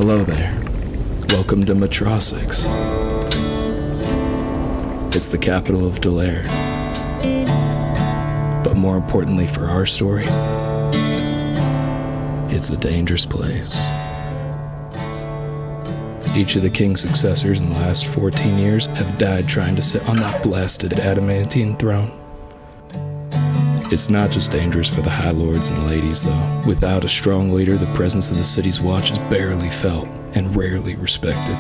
Hello there. Welcome to Matrosix. It's the capital of Delaire. But more importantly for our story, it's a dangerous place. Each of the king's successors in the last 14 years have died trying to sit on that blasted adamantine throne. It's not just dangerous for the high lords and ladies, though. Without a strong leader, the presence of the city's watch is barely felt and rarely respected.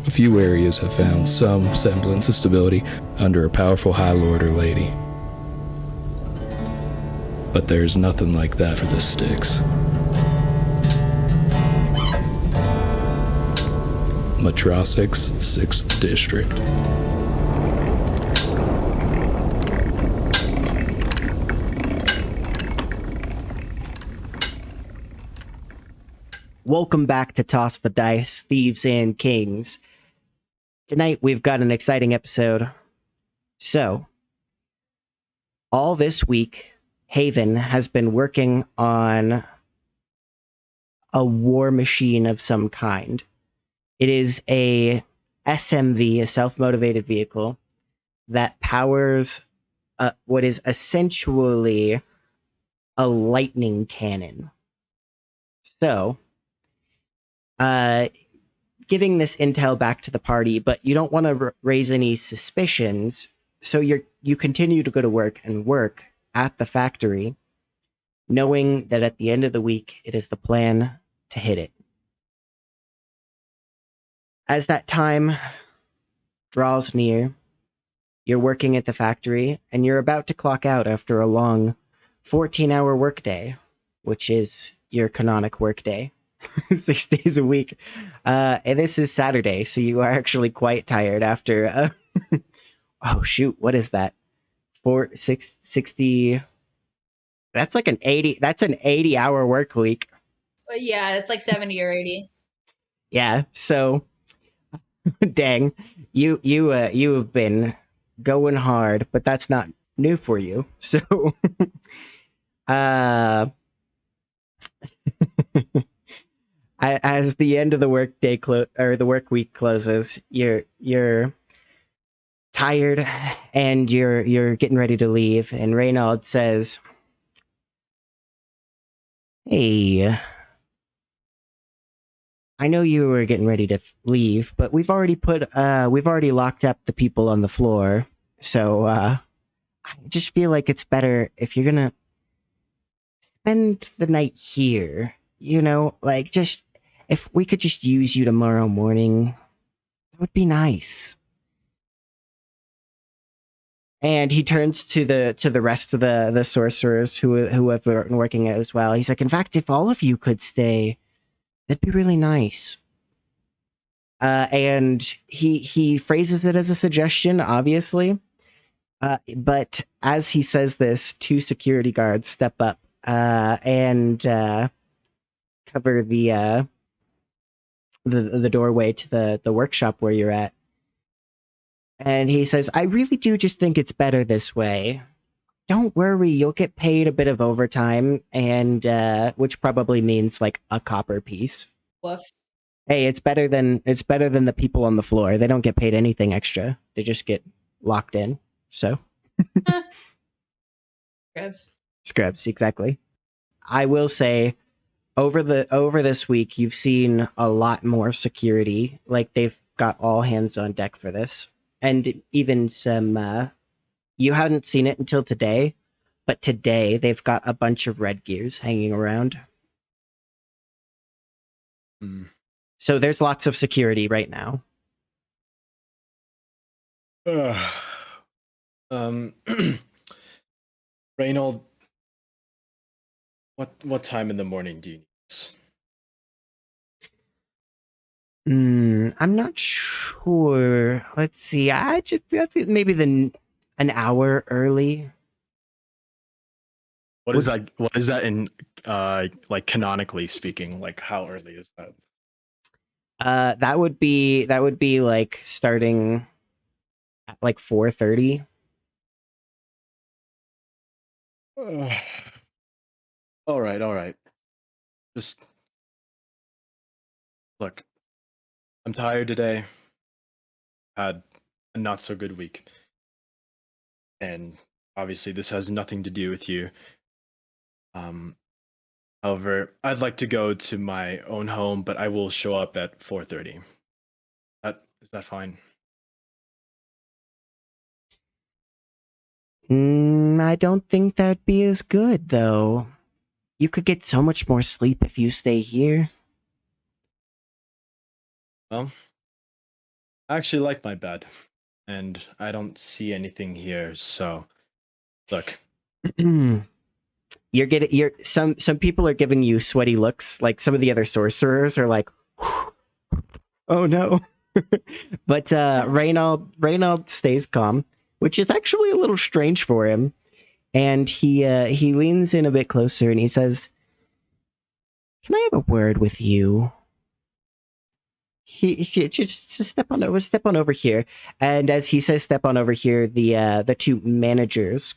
A few areas have found some semblance of stability under a powerful high lord or lady. But there's nothing like that for the Styx. Matrosix, 6th District. Welcome back to Toss the Dice, Thieves and Kings. Tonight we've got an exciting episode. So, all this week, Haven has been working on a war machine of some kind. It is a SMV, a self-motivated vehicle, that powers what is essentially a lightning cannon. So, giving this intel back to the party, but you don't want to raise any suspicions, so you continue to go to work and work at the factory, knowing that at the end of the week, it is the plan to hit it. As that time draws near, you're working at the factory, and you're about to clock out after a long 14-hour workday, which is your canonic workday. 6 days a week. And this is Saturday, so you are actually quite tired after oh shoot, what is that? 60. That's like an 80-hour work week. Yeah, it's like 70 or 80. Yeah, so dang, you have been going hard, but that's not new for you. So as the end of the work day or the work week closes, you're tired and you're getting ready to leave, and Reynald says, "Hey, I know you were getting ready to leave, but we've already locked up the people on the floor, so I just feel like it's better if you're gonna spend the night here. You know, like, just if we could just use you tomorrow morning, that would be nice." And he turns to the rest of the sorcerers who have been working as well. He's like, "In fact, if all of you could stay, that'd be really nice." And he phrases it as a suggestion, obviously. But as he says this, 2 security guards step up and cover the doorway to the workshop where you're at. And he says, "I really do just think it's better this way. Don't worry, you'll get paid a bit of overtime, and which probably means like a copper piece. Woof. Hey, it's better than the people on the floor. They don't get paid anything extra. They just get locked in. So Scrubs, exactly. I will say, over this week, you've seen a lot more security. Like, they've got all hands on deck for this. And even some, you hadn't seen it until today, but today they've got a bunch of red gears hanging around. So there's lots of security right now. Reynold, what time in the morning do you need this? I'm not sure. Let's see. I think maybe an hour early. What is that in like canonically speaking? Like, how early is that? That would be like starting at like 4:30. All right. Just look, I'm tired today. Had a not so good week. And obviously this has nothing to do with you. However, I'd like to go to my own home, but I will show up at 4:30. Is that fine? I don't think that'd be as good, though. You could get so much more sleep if you stay here. Well, I actually like my bed, and I don't see anything here, so look. You're some people are giving you sweaty looks, like some of the other sorcerers are like, oh no. But Reynold stays calm, which is actually a little strange for him. And he leans in a bit closer and he says, "Can I have a word with you?" He just step on over here. And as he says step on over here, the two managers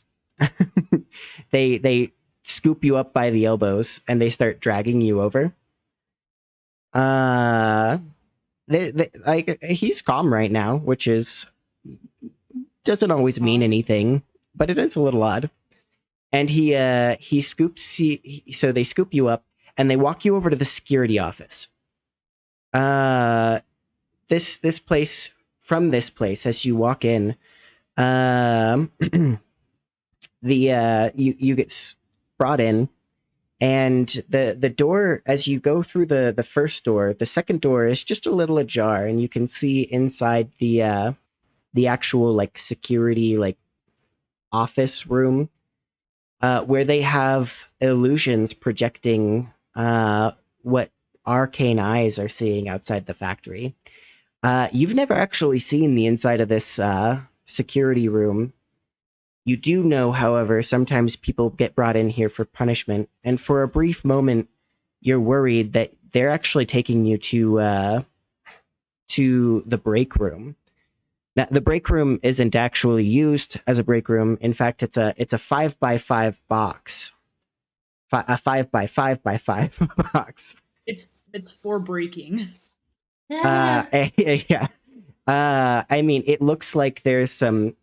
they scoop you up by the elbows and they start dragging you over. Like he's calm right now, which is doesn't always mean anything, but it is a little odd. And he scoops so they scoop you up and they walk you over to the security office. This place, from this place as you walk in, you get brought in, and the door, as you go through the first door, the second door is just a little ajar, and you can see inside the actual like security like office room, where they have illusions projecting what arcane eyes are seeing outside the factory. You've never actually seen the inside of this security room. You do know, however, sometimes people get brought in here for punishment, and for a brief moment, you're worried that they're actually taking you to the break room. Now, the break room isn't actually used as a break room. In fact, it's a 5x5 box, a 5x5x5 box. It's for breaking. Yeah. I mean, it looks like there's some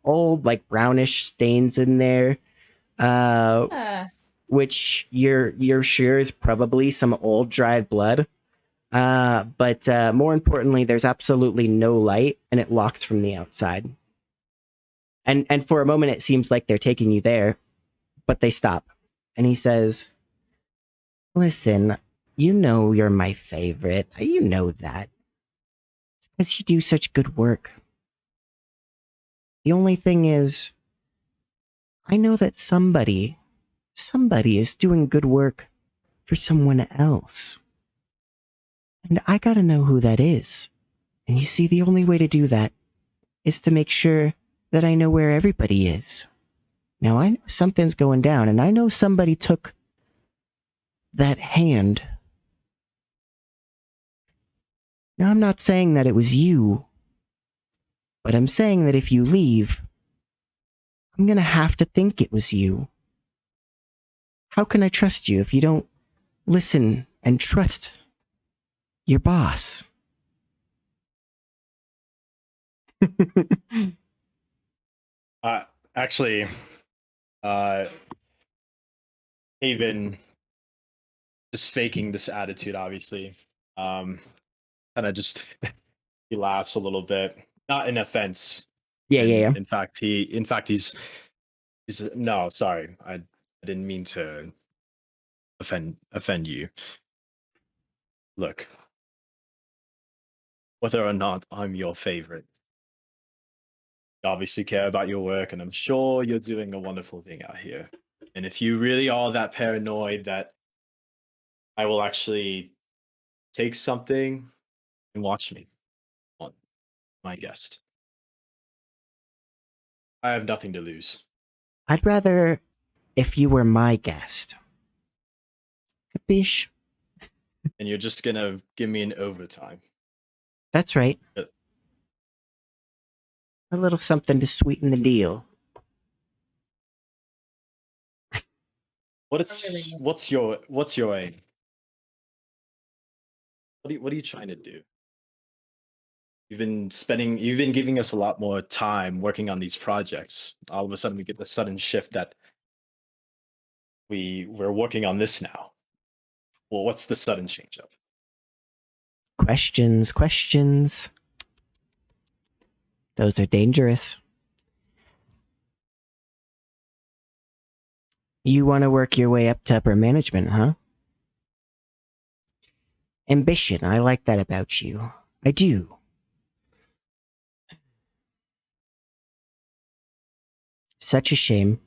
old, like brownish stains in there, which you're sure is probably some old dried blood. But more importantly, there's absolutely no light, and it locks from the outside. And for a moment, it seems like they're taking you there, but they stop. And he says, "Listen, you know you're my favorite. You know that. It's because you do such good work. The only thing is, I know that somebody is doing good work for someone else. And I gotta know who that is. And you see, the only way to do that is to make sure that I know where everybody is. Now, I know something's going down, and I know somebody took that hand. Now, I'm not saying that it was you, but I'm saying that if you leave, I'm gonna have to think it was you. How can I trust you if you don't listen and trust your boss?" Actually, Haven just faking this attitude, obviously. Kind of just he laughs a little bit, not in offense. Yeah. In fact, he's no, sorry, I didn't mean to offend you. Look, whether or not I'm your favorite, you obviously care about your work, and I'm sure you're doing a wonderful thing out here. And if you really are that paranoid that I will actually take something and watch me on my guest, I have nothing to lose. I'd rather if you were my guest. Capiche? And you're just gonna give me an overtime. That's right. Uh, A little something to sweeten the deal. What's your aim? what are you trying to do? You've been giving us a lot more time working on these projects. All of a sudden, we get the sudden shift that we're working on this now. Well, what's the sudden change up? Questions. Those are dangerous. You want to work your way up to upper management, huh? Ambition, I like that about you. I do. Such a shame.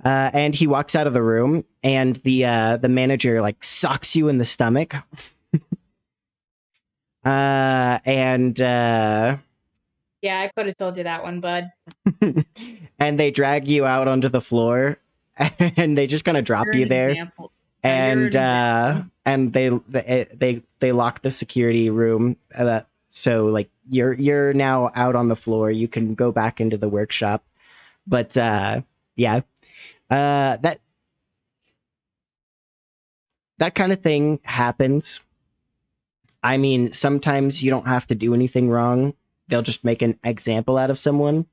And he walks out of the room, and the manager like socks you in the stomach. And Yeah, I could have told you that one, bud. and they drag you out onto the floor, and they just kind of drop You're you an there. example. Yeah, you're an And they lock the security room. So like you're now out on the floor. You can go back into the workshop, but yeah, that kind of thing happens. I mean, sometimes you don't have to do anything wrong. They'll just make an example out of someone.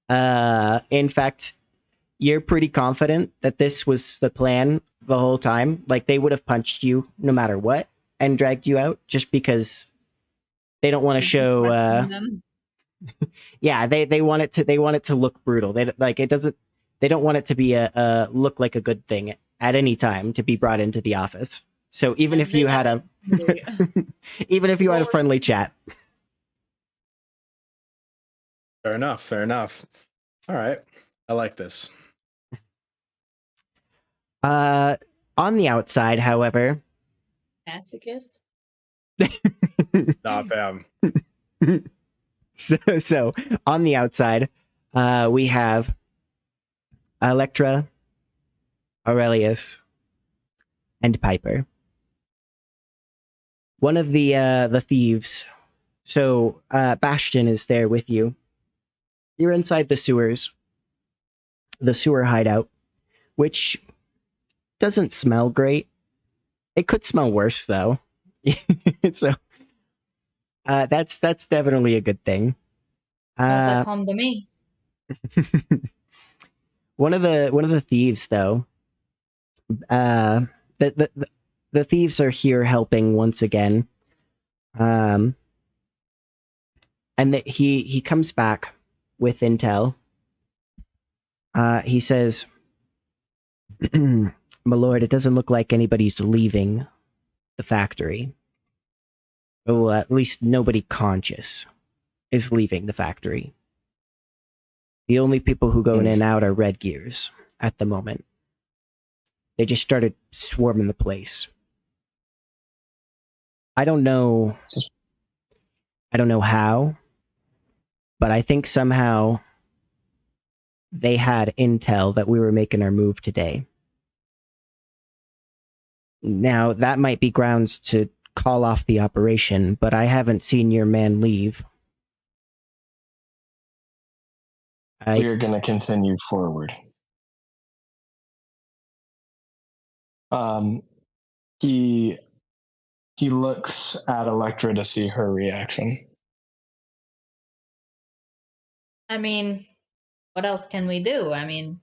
In fact, you're pretty confident that this was the plan the whole time. Like they would have punched you no matter what and dragged you out just because they don't want to show them. yeah, they want it to look brutal. They like it doesn't they don't want it to be a look like a good thing at any time to be brought into the office. So even if you had a even if you had a friendly chat. Fair enough. Fair enough. All right. I like this. On the outside, however, Masochist? Nah, fam. so on the outside, we have Elektra, Aurelius, and Piper. One of the thieves. So Bastion is there with you. You're inside the sewers, the sewer hideout, which doesn't smell great. It could smell worse though. So that's definitely a good thing. Smells like home to me. One of the thieves though, the thieves are here helping once again. And that he comes back with intel. He says, "My lord, it doesn't look like anybody's leaving the factory. Oh, at least nobody conscious is leaving the factory. The only people who go in and out are Red Gears at the moment. They just started swarming the place. I don't know how, but I think somehow they had intel that we were making our move today. Now, that might be grounds to call off the operation, but I haven't seen your man leave. We are going to continue forward. He looks at Elektra to see her reaction. I mean, what else can we do? I mean,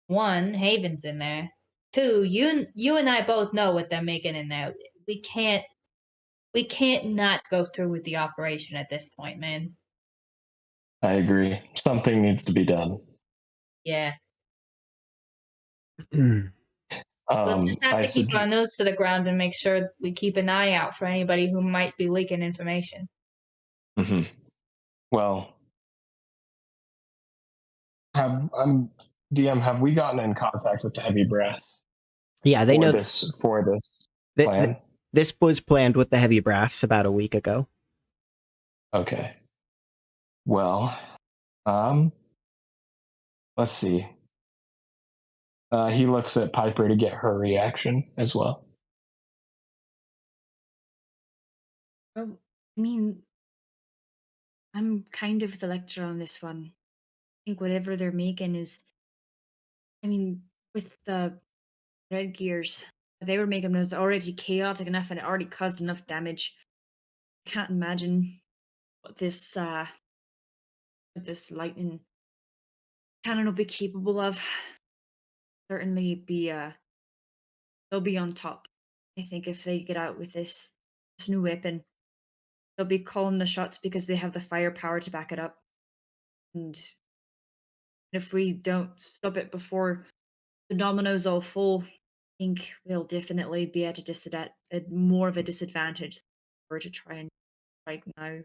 one, Haven's in there. Two, you and I both know what they're making in there. We can't not go through with the operation at this point, man. I agree. Something needs to be done. Yeah. Let's just have to keep our nose to the ground and make sure we keep an eye out for anybody who might be leaking information. Mm-hmm. Well, DM, have we gotten in contact with the heavy brass? Yeah, they know this plan. This was planned with the heavy brass about a week ago. Okay. Well, let's see. He looks at Piper to get her reaction as well. I mean, I'm kind of with Elektra on this one. I think whatever they're making is, I mean, with the Red Gears, they were making was already chaotic enough and it already caused enough damage. I can't imagine what this lightning cannon will be capable of. Certainly be they'll be on top. I think if they get out with this new weapon, they'll be calling the shots because they have the firepower to back it up. And if we don't stop it before the dominoes all fall, I think we'll definitely be at more of a disadvantage for to try and strike now.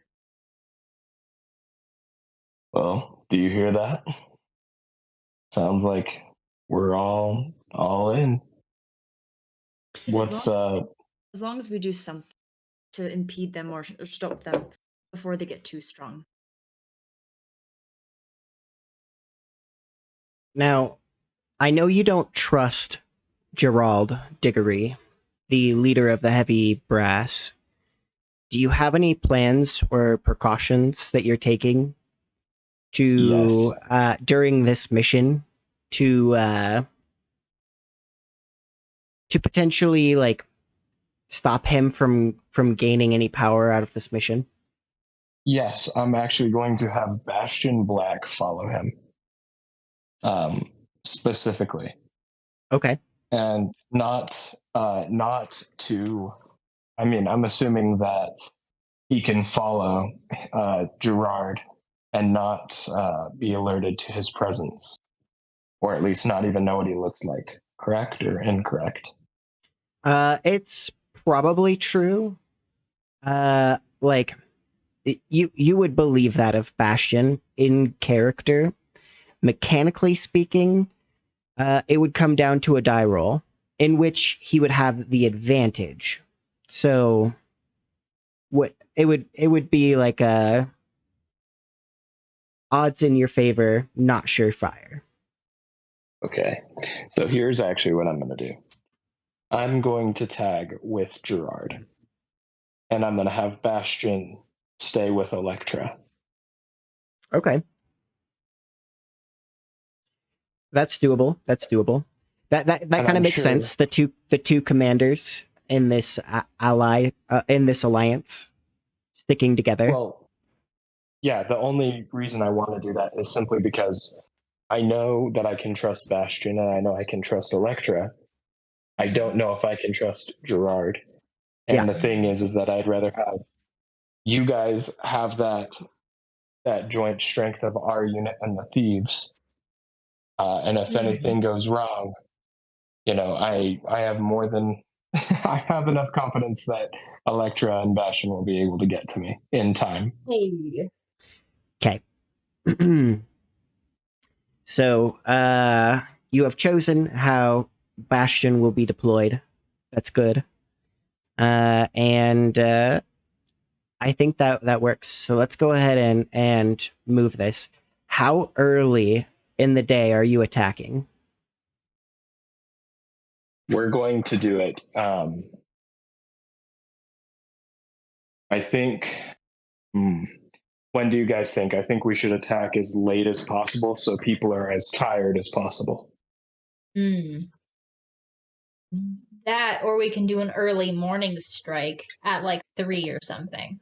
Well, do you hear that? Sounds like we're all in. What's As long as we do something to impede them or stop them before they get too strong. Now, I know you don't trust Gerald Diggory, the leader of the heavy brass. Do you have any plans or precautions that you're taking to Yes. during this mission to potentially like stop him from gaining any power out of this mission? Yes, I'm actually going to have Bastion Black follow him. Specifically. Okay. And not to, I mean, I'm assuming that he can follow Gerard and not be alerted to his presence, or at least not even know what he looks like. Correct or incorrect? It's probably true. Like you would believe that of Bastion in character. Mechanically speaking, it would come down to a die roll in which he would have the advantage. So, what it would be like a odds in your favor, not surefire. Okay, so here's actually what I'm going to do. I'm going to tag with Gerard, and I'm going to have Bastion stay with Elektra. Okay. That's doable. That kind of makes sense. The two commanders in this in this alliance sticking together. Well, yeah, the only reason I want to do that is simply because I know that I can trust Bastion and I know I can trust Elektra. I don't know if I can trust Gerard. And the thing is that I'd rather have you guys have that joint strength of our unit and the thieves. And if anything goes wrong, I have more than I have enough confidence that Elektra and Bastion will be able to get to me in time. Okay. So, you have chosen how Bastion will be deployed. That's good. And I think that works. So let's go ahead and move this. How early in the day are you attacking? We're going to do it. I think. When do you guys think? I think we should attack as late as possible so people are as tired as possible. That, or we can do an early morning strike at like 3 or something.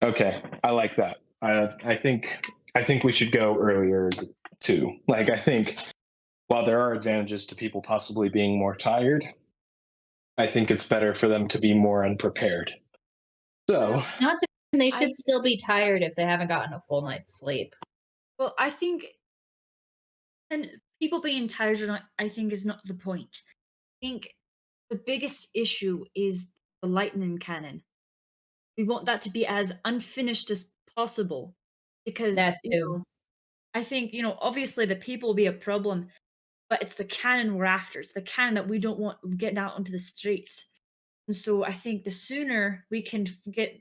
Okay, I like that. I think we should go earlier too. Like, I think while there are advantages to people possibly being more tired, I think it's better for them to be more unprepared. So, not to they should still be tired if they haven't gotten a full night's sleep. Well, I think, and people being tired or not, I think is not the point. I think the biggest issue is the lightning cannon. We want that to be as unfinished as possible because I think, obviously the people will be a problem, but it's the cannon we're after. It's the cannon that we don't want getting out onto the streets. And so I think the sooner we can get,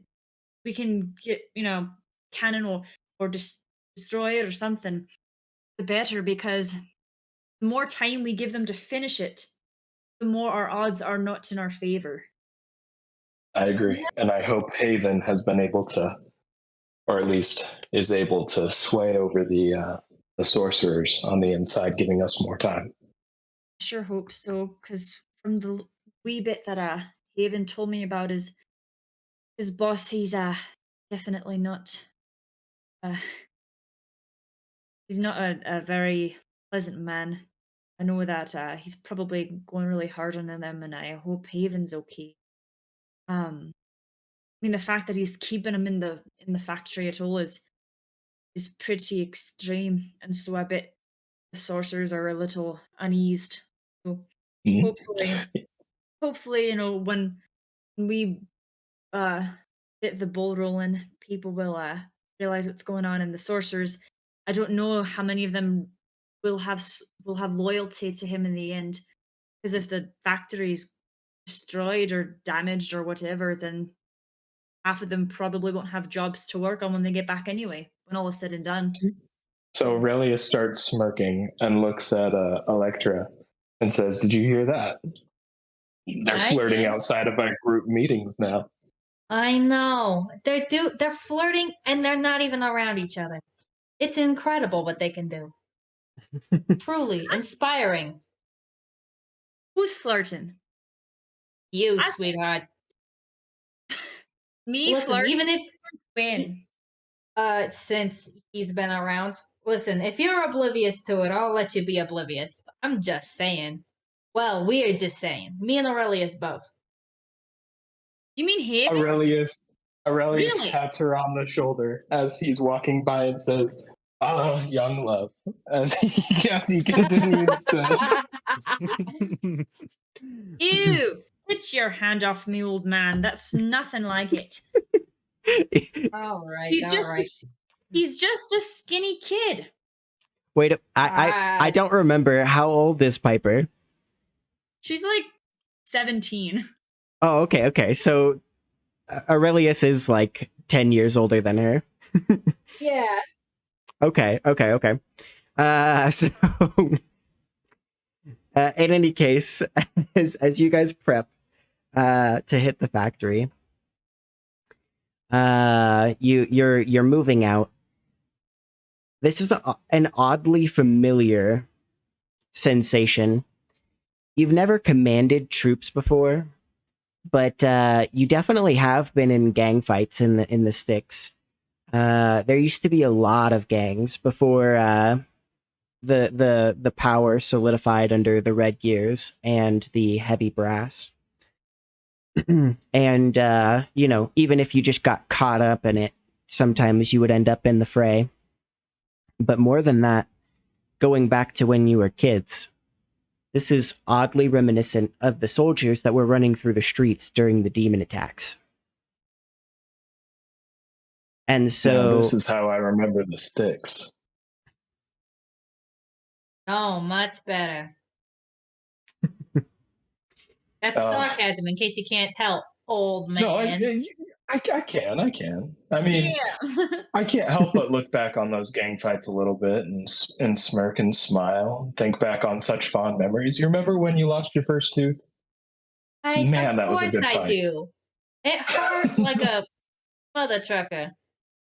cannon or destroy it or something, the better, because the more time we give them to finish it, the more our odds are not in our favor. I agree. And I hope Haven has been able to, or at least is able to sway over the sorcerers on the inside, giving us more time. I sure hope so, because from the wee bit that Haven told me about his boss, he's definitely not uh he's not a very pleasant man. I know that he's probably going really hard on them, and I hope Haven's okay. I mean, the fact that he's keeping him in the factory at all is pretty extreme, and so I bet the sorcerers are a little uneased. So Mhm. hopefully, when we uh get the ball rolling, people will realize what's going on. And the sorcerers, I don't know how many of them will have loyalty to him in the end, because if the factory's destroyed or damaged or whatever, then half of them probably won't have jobs to work on when they get back anyway, when all is said and done. So Aurelius starts smirking and looks at Elektra and says, "Did you hear that? They're I flirting did. outside of our group meetings now." I know. They're flirting and they're not even around each other. It's incredible what they can do. Truly inspiring. Who's flirting? You, I- sweetheart. Me Listen, flirting? even if When? since he's been around, listen, if you're oblivious to it, I'll let you be oblivious. I'm just saying. Well, we're just saying. Me and Aurelius both. You mean Haven? Aurelius Really? pats her on the shoulder as he's walking by and says, "Ah, young love," as he continues to. Ew! Get your hand off me, old man. That's nothing like it. all right, He's all just right. he's just a skinny kid. Wait, I Uh, don't remember. How old is Piper? She's like 17. Oh, okay. So Aurelius is like 10 years older than her. yeah. Okay. So in any case, as you guys prep to hit the factory, you're moving out. This is an oddly familiar sensation. You've never commanded troops before, but you definitely have been in gang fights in the sticks. There used to be a lot of gangs before the power solidified under the red gears and the heavy brass. And even if you just got caught up in it, sometimes you would end up in the fray. But more than that, going back to when you were kids, this is oddly reminiscent of the soldiers that were running through the streets during the demon attacks. And Now, so this is how I remember the sticks. Oh, much better. That's sarcasm, in case you can't tell, old man. No, I can. I mean, Yeah. I can't help but look back on those gang fights a little bit and smirk and smile. Think back on such fond memories. You remember when you lost your first tooth? Man, that was a good I fight. do. It hurt like a mother trucker.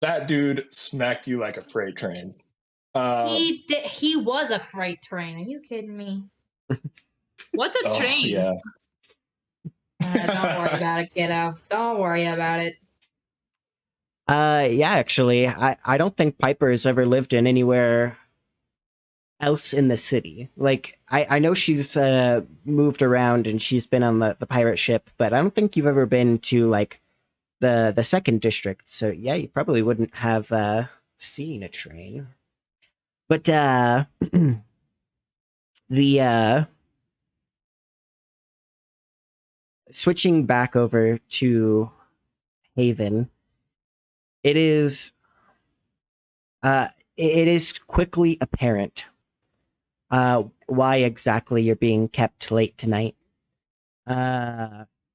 That dude smacked you like a freight train. He was a freight train. Are you kidding me? What's a train? Yeah. Don't worry about it, kiddo. Don't worry about it. yeah, actually, I don't think Piper has ever lived in anywhere else in the city. Like, I know she's moved around and she's been on the pirate ship, but I don't think you've ever been to like the second district. So yeah, you probably wouldn't have seen a train. But the switching back over to Haven, it is it is quickly apparent why exactly you're being kept late tonight.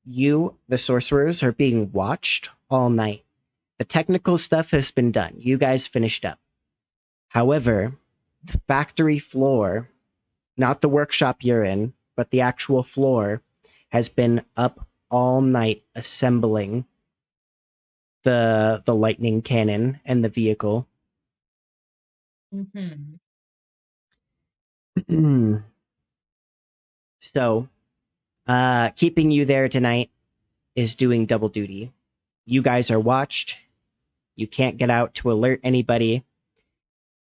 You, the sorcerers, are being watched all night. The technical stuff has been done. You guys finished up. However, the factory floor, not the workshop you're in, but the actual floor, has been up all night assembling the lightning cannon and the vehicle. Mm-hmm. So, Keeping you there tonight is doing double duty. You guys are watched. You can't get out to alert anybody.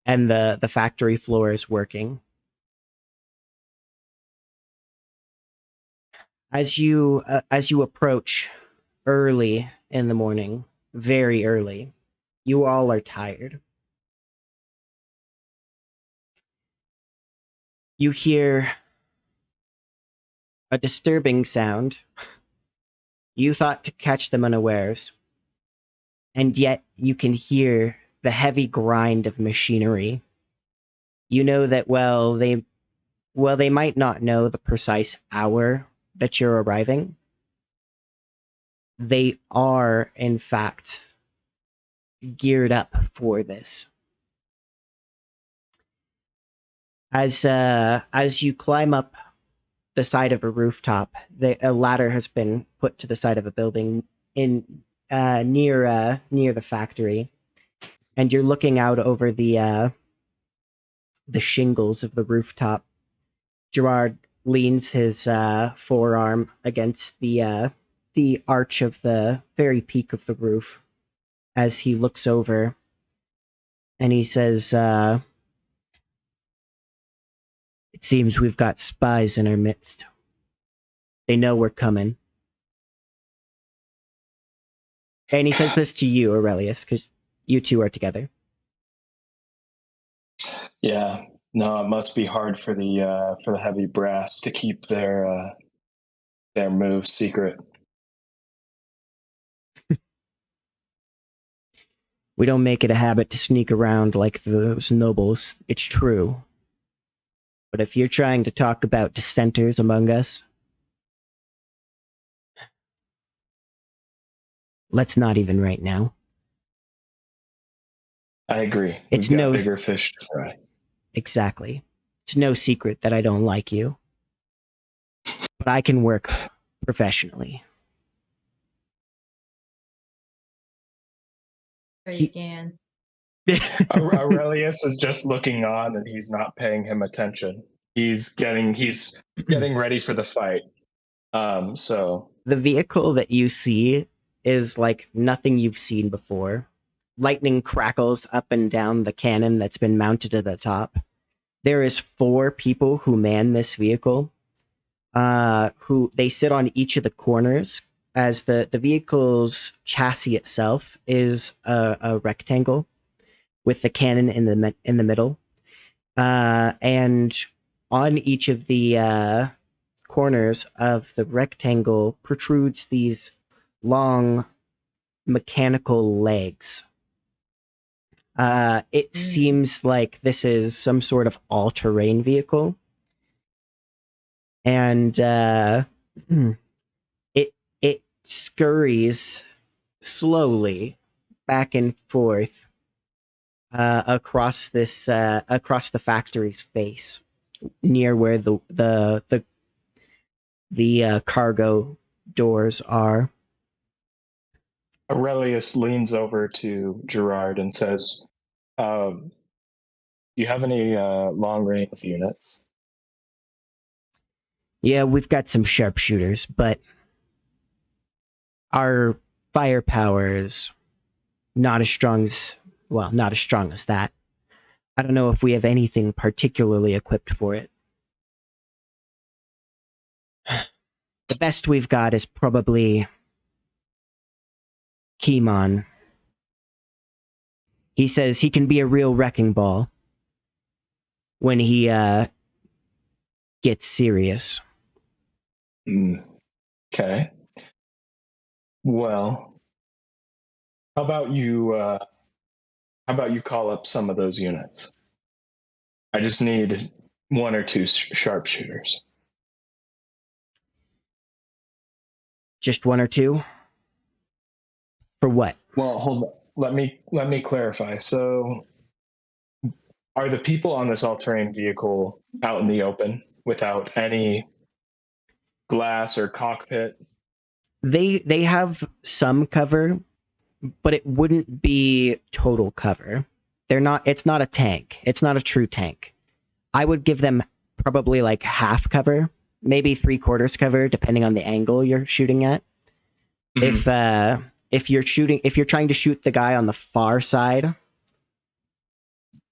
And the factory floor is working. As you approach early in the morning, very early, you all are tired. You hear a disturbing sound. You thought to catch them unawares, and yet you can hear the heavy grind of machinery. You know that they might not know the precise hour that you're arriving. They are, in fact, geared up for this. As you climb up the side of a rooftop, a ladder has been put to the side of a building near the factory, and you're looking out over the shingles of the rooftop. Gerard leans his forearm against the arch of the very peak of the roof as he looks over, and he says, "It seems we've got spies in our midst. They know we're coming." And he says this to you, Aurelius, because you two are together. Yeah, no, it must be hard for the heavy brass to keep their moves secret. We don't make it a habit to sneak around like those nobles, it's true. But if you're trying to talk about dissenters among us, let's not even right now. I agree. It's We've got no bigger fish to fry. Exactly. It's no secret that I don't like you. But I can work professionally. You can. Aurelius is just looking on, and he's not paying him attention. He's getting ready for the fight. So the vehicle that you see is like nothing you've seen before. Lightning crackles up and down the cannon that's been mounted to the top. There is 4 people who man this vehicle. Who they sit on each of the corners, as the vehicle's chassis itself is a rectangle with the cannon in the middle, and on each of the corners of the rectangle protrudes these long mechanical legs. It seems like this is some sort of all-terrain vehicle. And it scurries slowly back and forth across the factory's face, near where the cargo doors are. Aurelius leans over to Gerard and says, "Do you have any long-range units?" Yeah, we've got some sharpshooters, but our firepower is not as strong as that. I don't know if we have anything particularly equipped for it. The best we've got is probably Kimon. He says he can be a real wrecking ball when he gets serious. Okay. Well, how about you call up some of those units? I just need 1 or 2 sharpshooters. Just 1 or 2? For what? Well, hold on. Let me clarify. So, are the people on this all-terrain vehicle out in the open without any glass or cockpit? They have some cover, but it wouldn't be total cover. It's not a tank. It's not a true tank. I would give them probably like half cover, maybe 3/4 cover, depending on the angle you're shooting at. If you're trying to shoot the guy on the far side,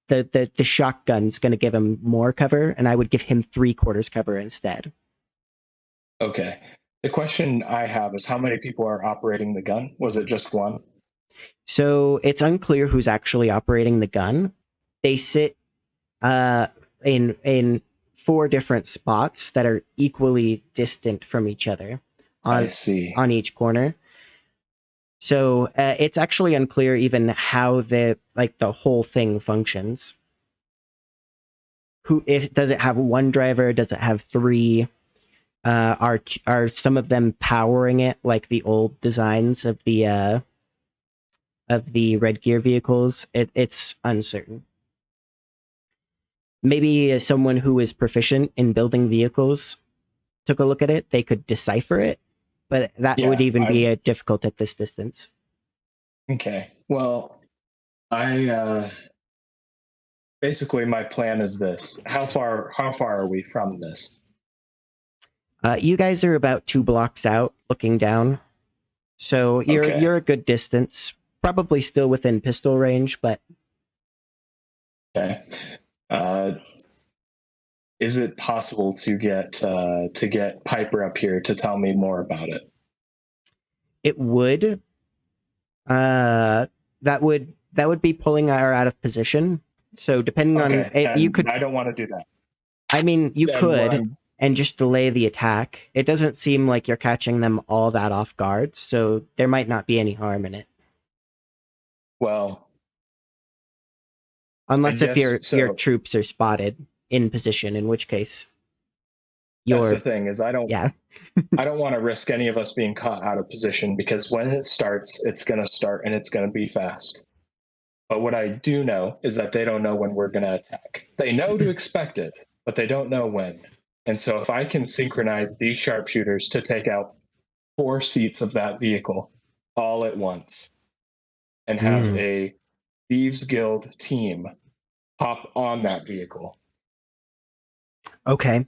the shotgun's going to give him more cover, and I would give him 3/4 cover instead. Okay. The question I have is how many people are operating the gun? Was it just one? So it's unclear who's actually operating the gun. They sit in 4 different spots that are equally distant from each other I see. on each corner. So it's actually unclear even how the whole thing functions. Does it have one driver? Does it have 3? Are some of them powering it like the old designs of the Red Gear vehicles? It's uncertain. Maybe someone who is proficient in building vehicles took a look at it. They could decipher it, but that would even be difficult at this distance. Okay. Well, basically my plan is this. How far are we from this? You guys are about 2 blocks out, looking down. So you're a good distance. Probably still within pistol range, but okay. Is it possible to get Piper up here to tell me more about it? It would. That would be pulling her out of position. So depending on you could. I don't want to do that. I mean, you could and just delay the attack. It doesn't seem like you're catching them all that off guard, so there might not be any harm in it. Well, unless if your troops are spotted in position, in which case that's the thing is I don't I don't want to risk any of us being caught out of position, because when it starts, it's going to start and it's going to be fast. But what I do know is that they don't know when we're going to attack. They know to expect it, but they don't know when. And so if I can synchronize these sharpshooters to take out 4 seats of that vehicle all at once and have a Thieves Guild team hop on that vehicle. Okay.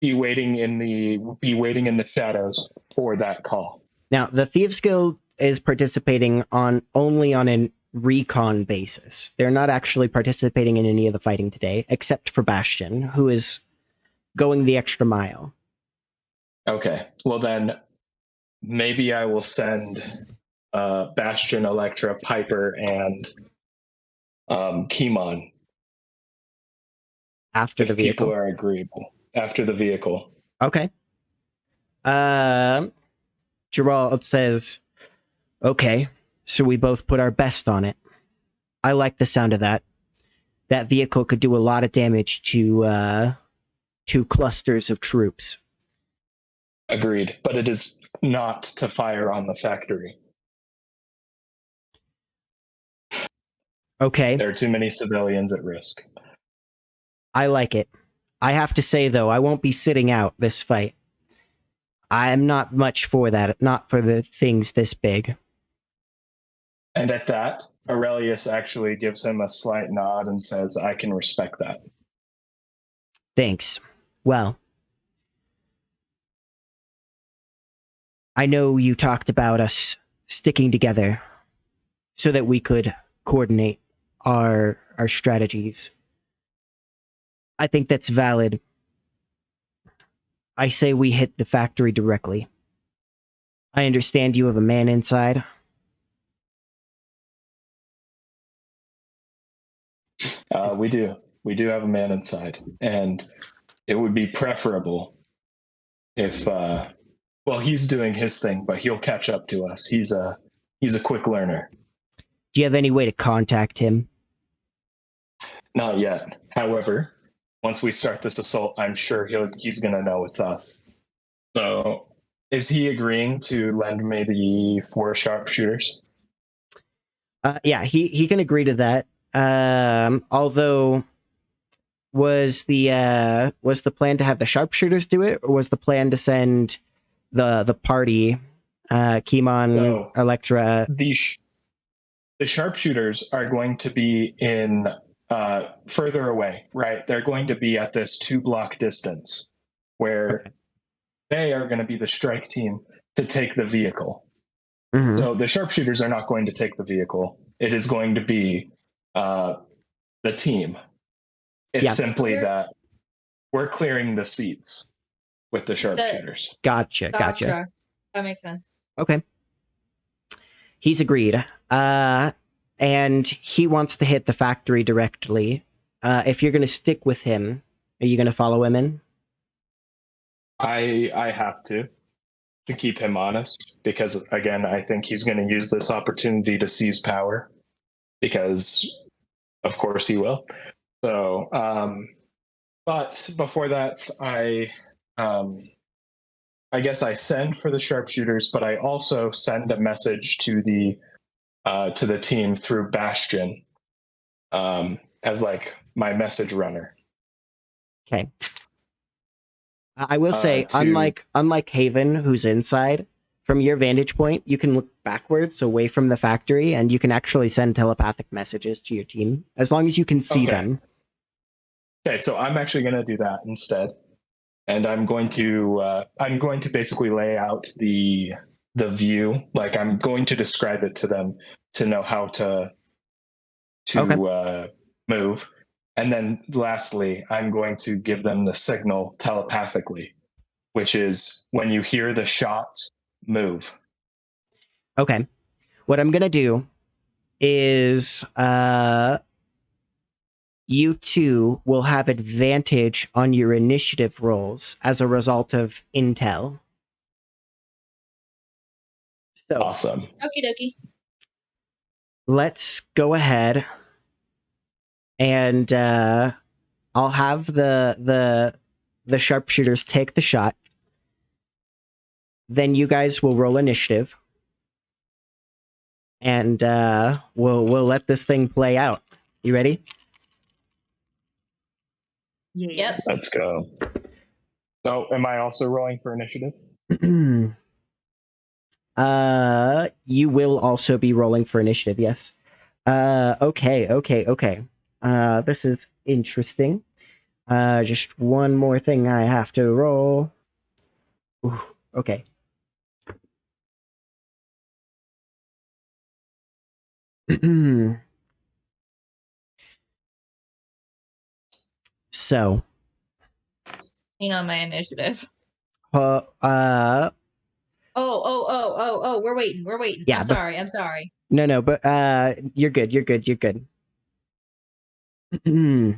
Be waiting in the shadows for that call. Now, the Thieves Guild is participating only on a recon basis. They're not actually participating in any of the fighting today, except for Bastion, who is going the extra mile. Okay. Well, then maybe I will send Bastion, Elektra, Piper, and Kimon after the vehicle. People are agreeable. After the vehicle. Okay. Gerald says, okay, so we both put our best on it. I like the sound of that. That vehicle could do a lot of damage to clusters of troops. Agreed, but it is not to fire on the factory. Okay. There are too many civilians at risk. I like it. I have to say, though, I won't be sitting out this fight. I am not much for that, not for the things this big. And at that, Aurelius actually gives him a slight nod and says, I can respect that. Thanks. Well, I know you talked about us sticking together so that we could coordinate our strategies. I think that's valid. I say we hit the factory directly. I understand you have a man inside. We do. We do have a man inside. And it would be preferable if, well, he's doing his thing, but he'll catch up to us. He's a quick learner. Do you have any way to contact him? Not yet. However, once we start this assault, I'm sure he's going to know it's us. So, is he agreeing to lend me the 4 sharpshooters? Yeah, he can agree to that. Although, was the plan to have the sharpshooters do it, or was the plan to send the party, Kimon, Elektra? The sharpshooters are going to be in further away, right? They're going to be at this 2-block distance. where Okay. they are going to be the strike team to take the vehicle. Mhm. So the sharpshooters are not going to take the vehicle. It is going to be the team. It's Yeah. simply that we're clearing the seats with the sharpshooters. Gotcha. Gotcha. That makes sense. Okay. He's agreed. And he wants to hit the factory directly. If you're going to stick with him, are you going to follow him in? I have to keep him honest, because again, I think he's going to use this opportunity to seize power, because of course he will. So, but before that, I guess I send for the sharpshooters, but I also send a message to the team through Bastion, as like my message runner. Okay. I will say, to- unlike Haven, who's inside, from your vantage point, you can look backwards, away from the factory, and you can actually send telepathic messages to your team, as long as you can see Okay. them. Okay, so I'm actually going to do that instead, and I'm going to basically lay out the view. Like, I'm going to describe it to them to know how to move. And then lastly, I'm going to give them the signal telepathically, which is when you hear the shots, move. Okay. What I'm gonna do is you two will have advantage on your initiative rolls as a result of intel. So Awesome. Okie dokie. let's go ahead and I'll have the sharpshooters take the shot. Then you guys will roll initiative. And we'll let this thing play out. You ready? Yes. Let's go. So, am I also rolling for initiative? You will also be rolling for initiative, yes. Okay. This is interesting. Just one more thing I have to roll. Ooh, okay. So, Hang on my initiative. uh, Oh, we're waiting. Yeah, I'm sorry. no, but you're good. The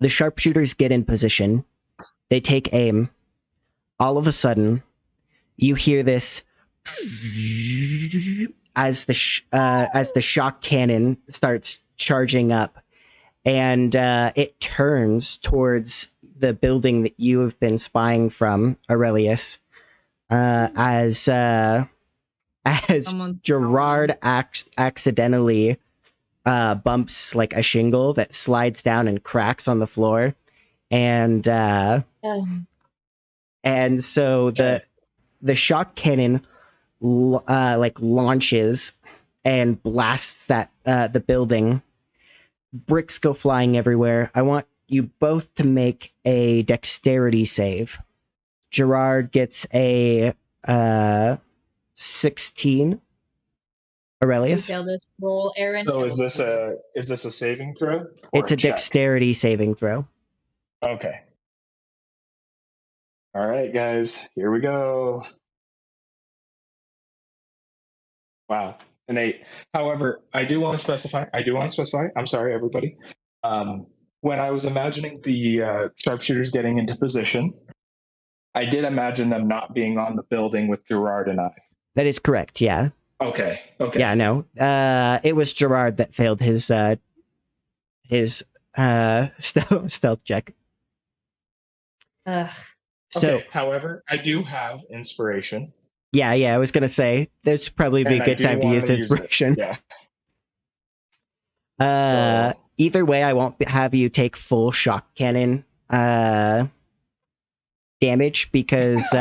sharpshooters get in position. They take aim. All of a sudden, you hear this as the shock cannon starts charging up, and it turns towards the building that you have been spying from, Aurelius, as Someone's Gerard accidentally bumps like a shingle that slides down and cracks on the floor, and so the shock cannon like launches and blasts that the building. Bricks go flying everywhere. I want you both to make a dexterity save. Gerard gets a 16. Aurelius, You failed this roll, Aaron. So, is this a saving throw? Or it's a check? dexterity saving throw. Okay. All right, guys, here we go. Wow, an 8. However, I do want to specify. I'm sorry, everybody. When I was imagining the sharpshooters getting into position, I did imagine them not being on the building with Gerard and I. That is correct. Yeah. Okay. Yeah. No. It was Gerard that failed his stealth check. Ugh. So, Okay. However, I do have inspiration. yeah, I was gonna say there's probably be And a I good do time to wanna use use it. inspiration. Yeah. Either way, I won't have you take full shock cannon damage because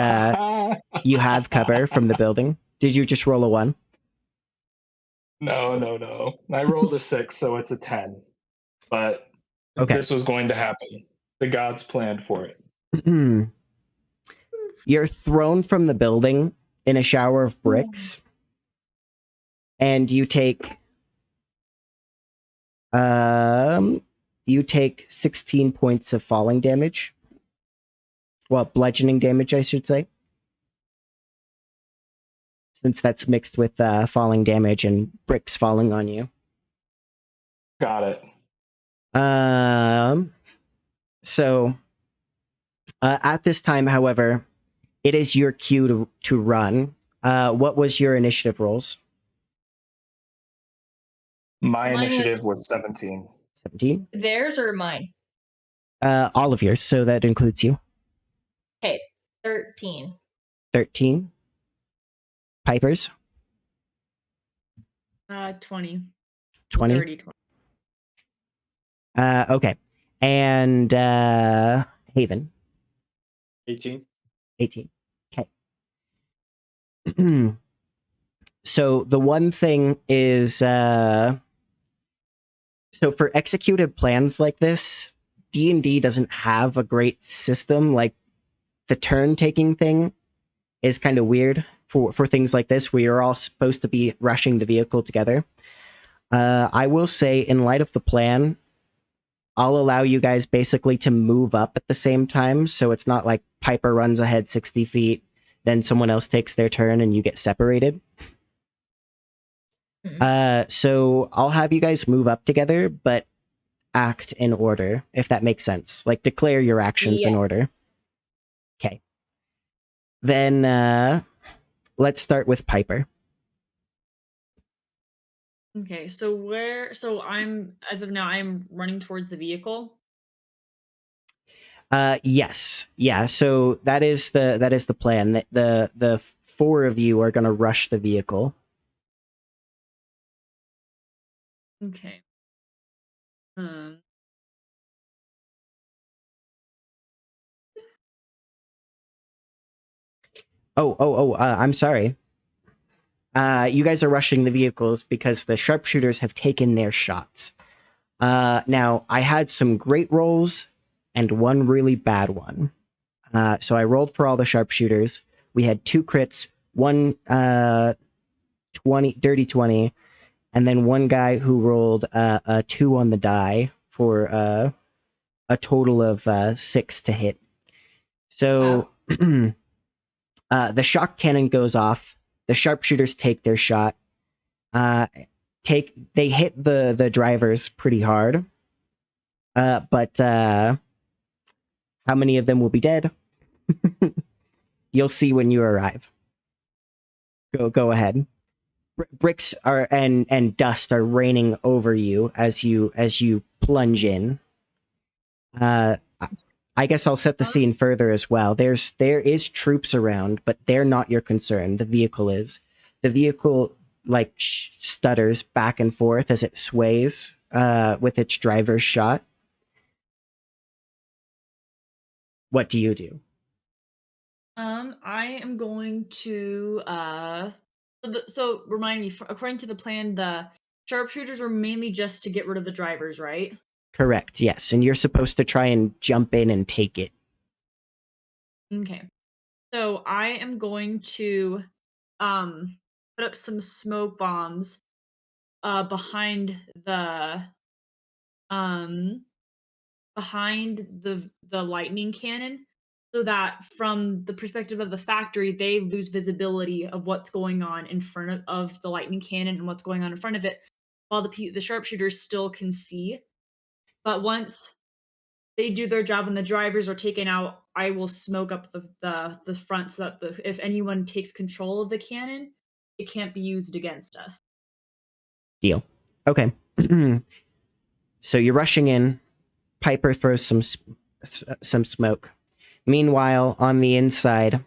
you have cover from the building. Did you just roll a 1? No. I rolled a 6, so it's a 10. But Okay. this was going to happen. The gods planned for it. You're thrown from the building in a shower of bricks, and you take 16 points of falling damage. Well, bludgeoning damage, I should say. Since that's mixed with falling damage and bricks falling on you. Got it. So at this time, however, it is your cue to run. What was your initiative rolls? My Mine initiative was 17. 17? Theirs or mine? All of yours, so that includes you. Okay, 13. 13. Pipers? 20. 20. 30, 20. Okay. And Haven? 18. 18. Okay. So the one thing is, so for executed plans like this, D&D doesn't have a great system. Like the turn taking thing is kind of weird for things like this, where you're all supposed to be rushing the vehicle together. I will say, in light of the plan, I'll allow you guys basically to move up at the same time, so it's not like Piper runs ahead 60 feet, then someone else takes their turn and you get separated. So I'll have you guys move up together, but act in order, if that makes sense. Like, declare your actions in order. Okay. Then, let's start with Piper. Okay, so as of now, I'm running towards the vehicle. Yes. Yeah, so that is the plan. The four of you are gonna rush the vehicle. Okay. I'm sorry. You guys are rushing the vehicles because the sharpshooters have taken their shots. Now, I had some great rolls and one really bad one. So I rolled for all the sharpshooters. We had 2 crits, one dirty 20, and then one guy who rolled a 2 on the die for a total of 6 to hit. So the shock cannon goes off. The sharpshooters take their shot. They hit the drivers pretty hard. But how many of them will be dead? You'll see when you arrive. Go ahead. Bricks are and dust are raining over you as you plunge in. I guess I'll set the scene further as well. There is troops around, but they're not your concern. The vehicle is. The vehicle like stutters back and forth as it sways with its driver's shot. What do you do? I am going to so remind me, according to the plan, the sharpshooters were mainly just to get rid of the drivers, right? Correct, yes. And you're supposed to try and jump in and take it. Okay. So I am going to put up some smoke bombs behind the lightning cannon, so that from the perspective of the factory, they lose visibility of what's going on in front of the lightning cannon and what's going on in front of it, while the sharpshooters still can see. But once they do their job and the drivers are taken out, I will smoke up the front, so that if anyone takes control of the cannon, it can't be used against us. Deal. Okay. So you're rushing in. Piper throws some smoke. Meanwhile, on the inside,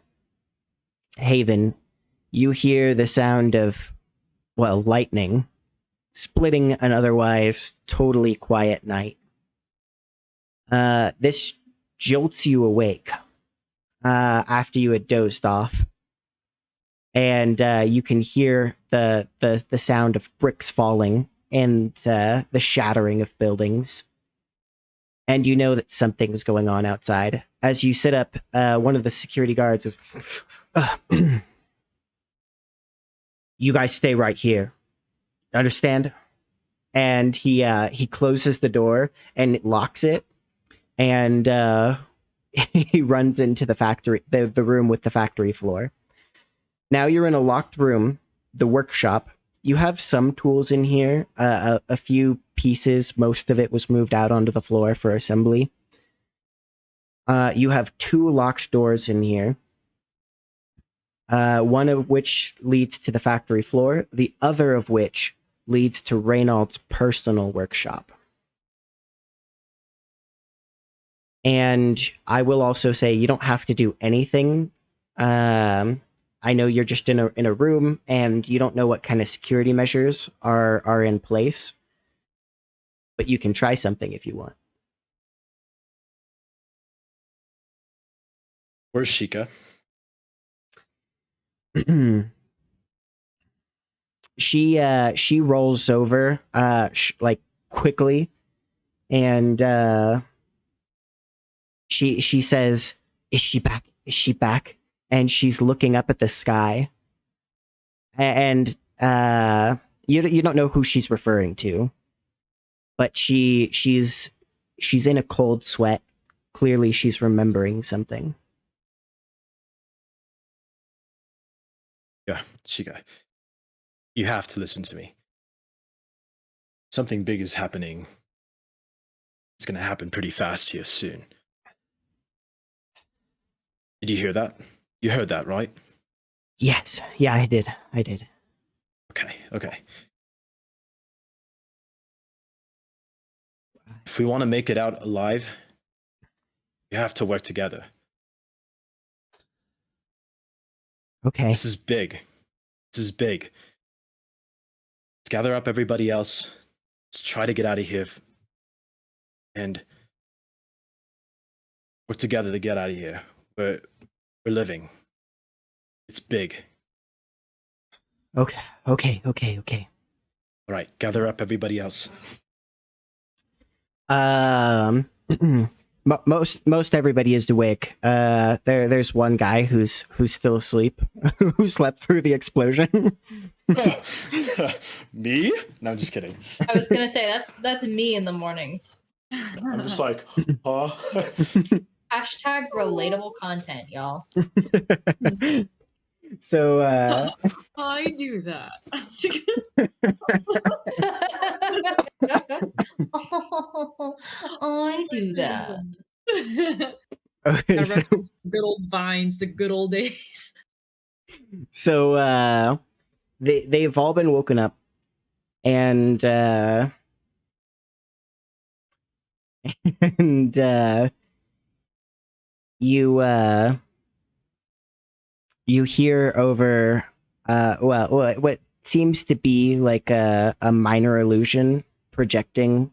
Haven, you hear the sound of, well, lightning splitting an otherwise totally quiet night. This jolts you awake after you had dozed off. And you can hear the sound of bricks falling and the shattering of buildings. and you know that something's going on outside. As you sit up, one of the security guards is, "You guys stay right here. Understand?" And he closes the door and locks it, and he runs into the factory, the room with the factory floor. Now you're in a locked room, the workshop. You have some tools in here, a few pieces. Most of it was moved out onto the floor for assembly. You have 2 locked doors in here, one of which leads to the factory floor, the other of which leads to Reynald's personal workshop. And I will also say you don't have to do anything. I know you're just in a room and you don't know what kind of security measures are in place, but you can try something if you want. Where's Sheikah? She rolls over like quickly, and she says, "Is she back? Is she back?" And she's looking up at the sky, and you don't know who she's referring to, but she's in a cold sweat. Clearly, she's remembering something. Yeah, Sheikah. You have to listen to me. Something big is happening. It's going to happen pretty fast here soon. Did you hear that? You heard that, right? Yes. Yeah, I did. Okay. If we want to make it out alive, we have to work together. Okay. This is big. Let's gather up everybody else. Let's try to get out of here and work together to get out of here. We're living. It's big. Okay. All right, gather up everybody else. Most everybody is awake. There's one guy who's still asleep, who slept through the explosion. Me? No, I'm just kidding. I was gonna say that's me in the mornings. I'm just like, huh? Hashtag relatable content, y'all. So I do that. I do that. okay, I so reference the good old vines, the good old days. so they've all been woken up, and you hear over what seems to be like a minor illusion projecting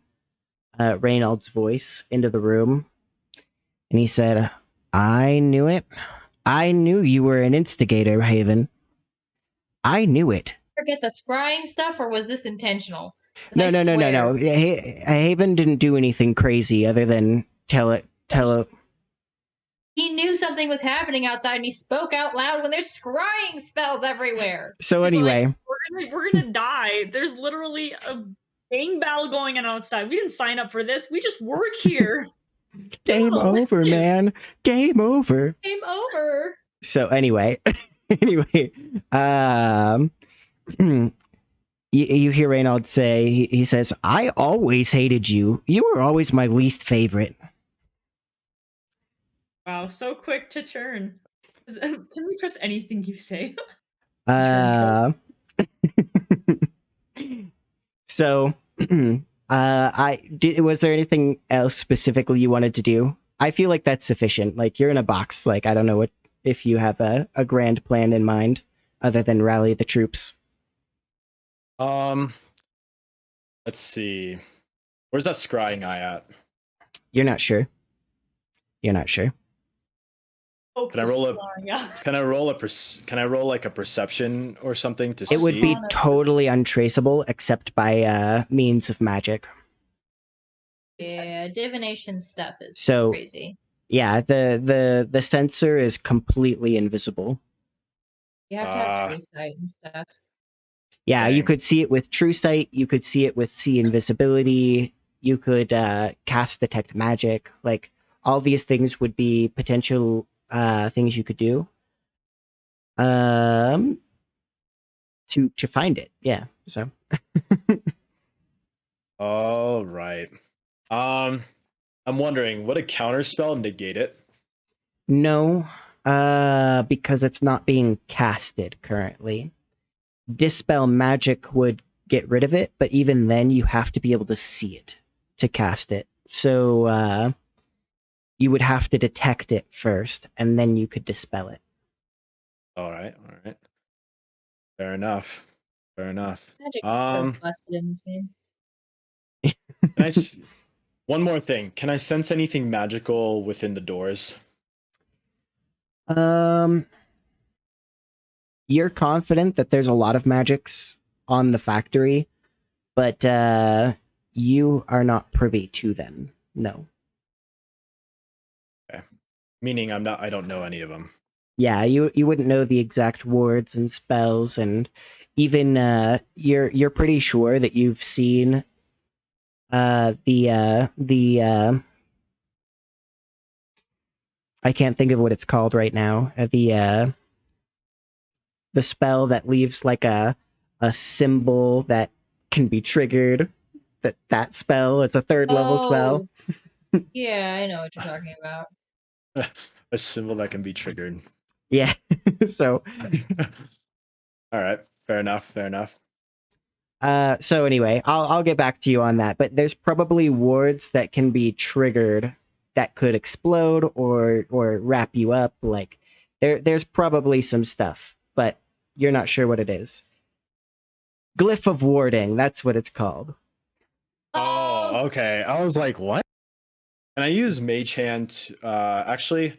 Reynald's voice into the room, and he said, "I knew it. I knew you were an instigator, Haven. I knew it." Forget the scrying stuff, or was this intentional? No. Haven didn't do anything crazy other than tell it. He knew something was happening outside, and he spoke out loud when there's scrying spells everywhere. So He's anyway, like, we're gonna die. There's literally a gang battle going on outside. We didn't sign up for this. We just work here. game over, man. Game over. Game over. So anyway, you hear Reynald say, he says, "I always hated you. You were always my least favorite." Wow, so quick to turn. Can we trust anything you say? So, was there anything else specifically you wanted to do? I feel like that's sufficient. Like, you're in a box. Like, I don't know if you have a grand plan in mind other than rally the troops. Let's see. Where's that scrying eye at? You're not sure. Can I roll like a perception or something to see? It would be totally untraceable except by means of magic. Yeah, divination stuff is So crazy. yeah, the sensor is completely invisible. You have to have true sight and stuff. Yeah, you Dang. could see it with true sight. You could see it with see invisibility. You could cast detect magic. Like all these things would be potential things you could do. To find it, yeah. So All right. I'm wondering, would a counter spell negate it? no, because it's not being casted currently. Dispel magic would get rid of it, but even then, you have to be able to see it to cast it. So you would have to detect it first, and then you could dispel it. All right. Fair enough. Magic is so busted in this game. Can I one more thing. Can I sense anything magical within the doors? You're confident that there's a lot of magics on the factory, but you are not privy to them. No. Okay. Meaning I don't know any of them. Yeah, you wouldn't know the exact wards and spells, and even you're pretty sure that you've seen the I can't think of what it's called right now. The spell that leaves like a symbol that can be triggered. That spell, it's a third level spell. Yeah, I know what you're talking about. A symbol that can be triggered. Yeah. So all right, fair enough. so anyway, I'll get back to you on that, but there's probably wards that can be triggered that could explode or wrap you up. Like there's probably some stuff, but you're not sure what it is. Glyph of warding, that's what it's called. Oh, okay. I was like, what? Can I use Mage Hand? Actually,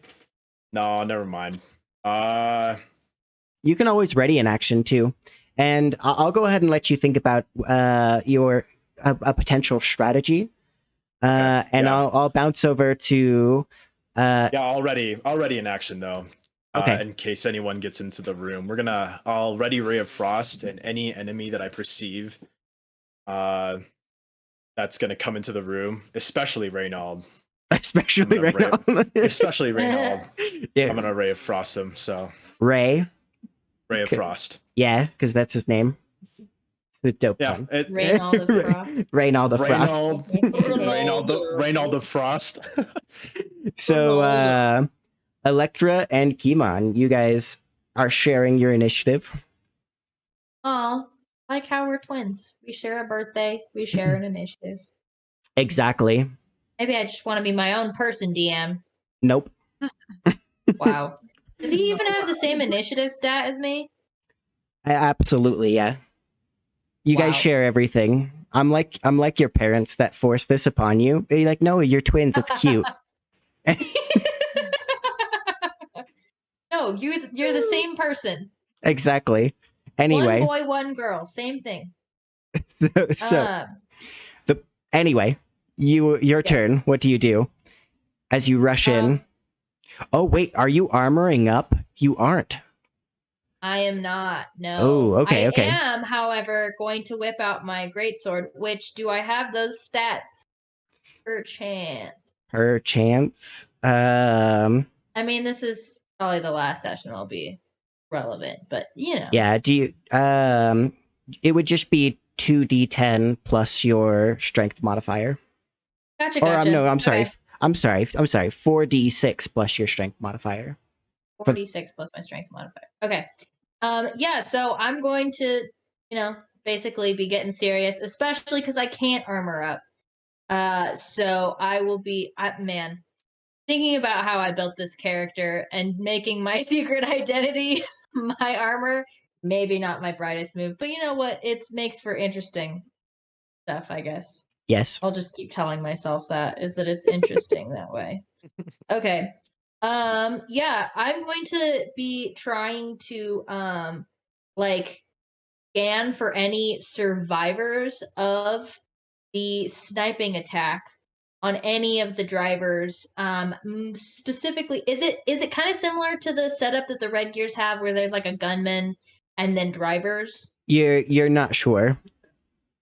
no, never mind. You can always ready an action too, and I'll go ahead and let you think about your a potential strategy. Okay, And yeah. I'll bounce over to Yeah, already in action though. Okay. In case anyone gets into the room, I'll ready Ray of Frost, and any enemy that I perceive that's gonna come into the room, especially Reynald. Especially Reynald. Especially Reynald. Yeah. I'm gonna Ray of Frost him, so Ray Ray of Frost. Yeah, because that's his name. It's a dope pun. Reynald of Frost. Reynald of Frost. Reynald of Frost. So Elektra and Kimon, you guys are sharing your initiative. Oh, like how we're twins. We share a birthday. We share an initiative. Exactly. Maybe I just want to be my own person, DM. Nope. Wow. Does he even have the same initiative stat as me? Absolutely, yeah. You guys share everything. I'm like your parents that force this upon you. You're like, no, you're twins. It's cute. No, you're the same person. Exactly. Anyway. One boy, one girl. Same thing. Anyway, your turn. What do you do? As you rush in. Oh, wait, are you armoring up? You aren't. I am not. No. Oh, okay, I am, however, going to whip out my greatsword. Which do I have those stats? Perchance. I mean, this is probably the last session I'll be relevant, but you know. Yeah. Do you? It would just be 2d10 plus your strength modifier. Gotcha. Or no, I'm sorry. Okay. I'm sorry. 4d6 plus your strength modifier. 4d6 plus my strength modifier. Okay. Yeah, so I'm going to, basically be getting serious, especially because I can't armor up. So I will be, man, thinking about how I built this character and making my secret identity my armor, maybe not my brightest move, but you know what? It makes for interesting stuff, I guess. Yes. I'll just keep telling myself that it's interesting that way. Okay. Yeah, I'm going to be trying to scan for any survivors of the sniping attack on any of the drivers. Specifically, is it kind of similar to the setup that the Red Gears have, where there's like a gunman and then drivers? You're not sure.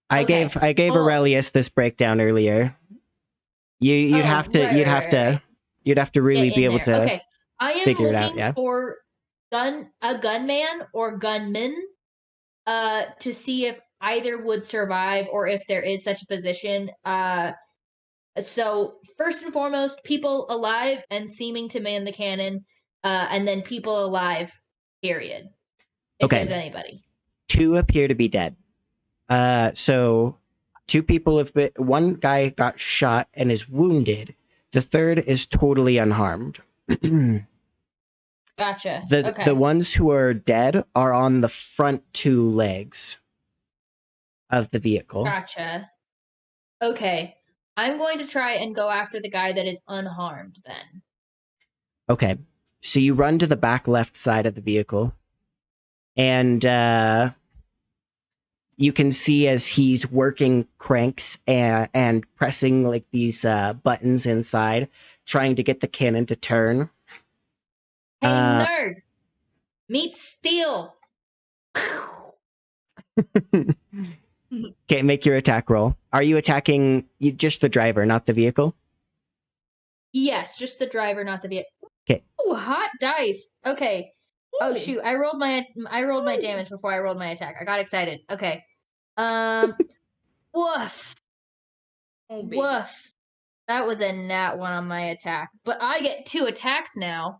I Okay. gave Well- Aurelius this breakdown earlier. You'd Oh, have to right, you'd right, have right, to right. you'd have to really Get be in able there. to Okay, I am figure it looking out, yeah. for a gunman or gunman to see if either would survive or if there is such a position. So first and foremost, people alive and seeming to man the cannon, and then people alive, period. If Okay. there's anybody. 2 appear to be dead. So 2 people have been. One guy got shot and is wounded. The third is totally unharmed. Gotcha. The Okay. the ones who are dead are on the front 2 legs of the vehicle. Gotcha. Okay. I'm going to try and go after the guy that is unharmed then. Okay. So you run to the back left side of the vehicle, and you can see as he's working cranks and pressing like these buttons inside, trying to get the cannon to turn. Hey, Uh, nerd! Meet Steel! Okay, make your attack roll. Are you attacking just the driver, not the vehicle? Yes, just the driver, not the vehicle. 'Kay. Oh, hot dice. Okay. Oh Ooh. shoot! I rolled my damage before I rolled my attack. I got excited. Okay. Woof. Oh, baby. Woof. That was a nat 1 on my attack, but I get 2 attacks now,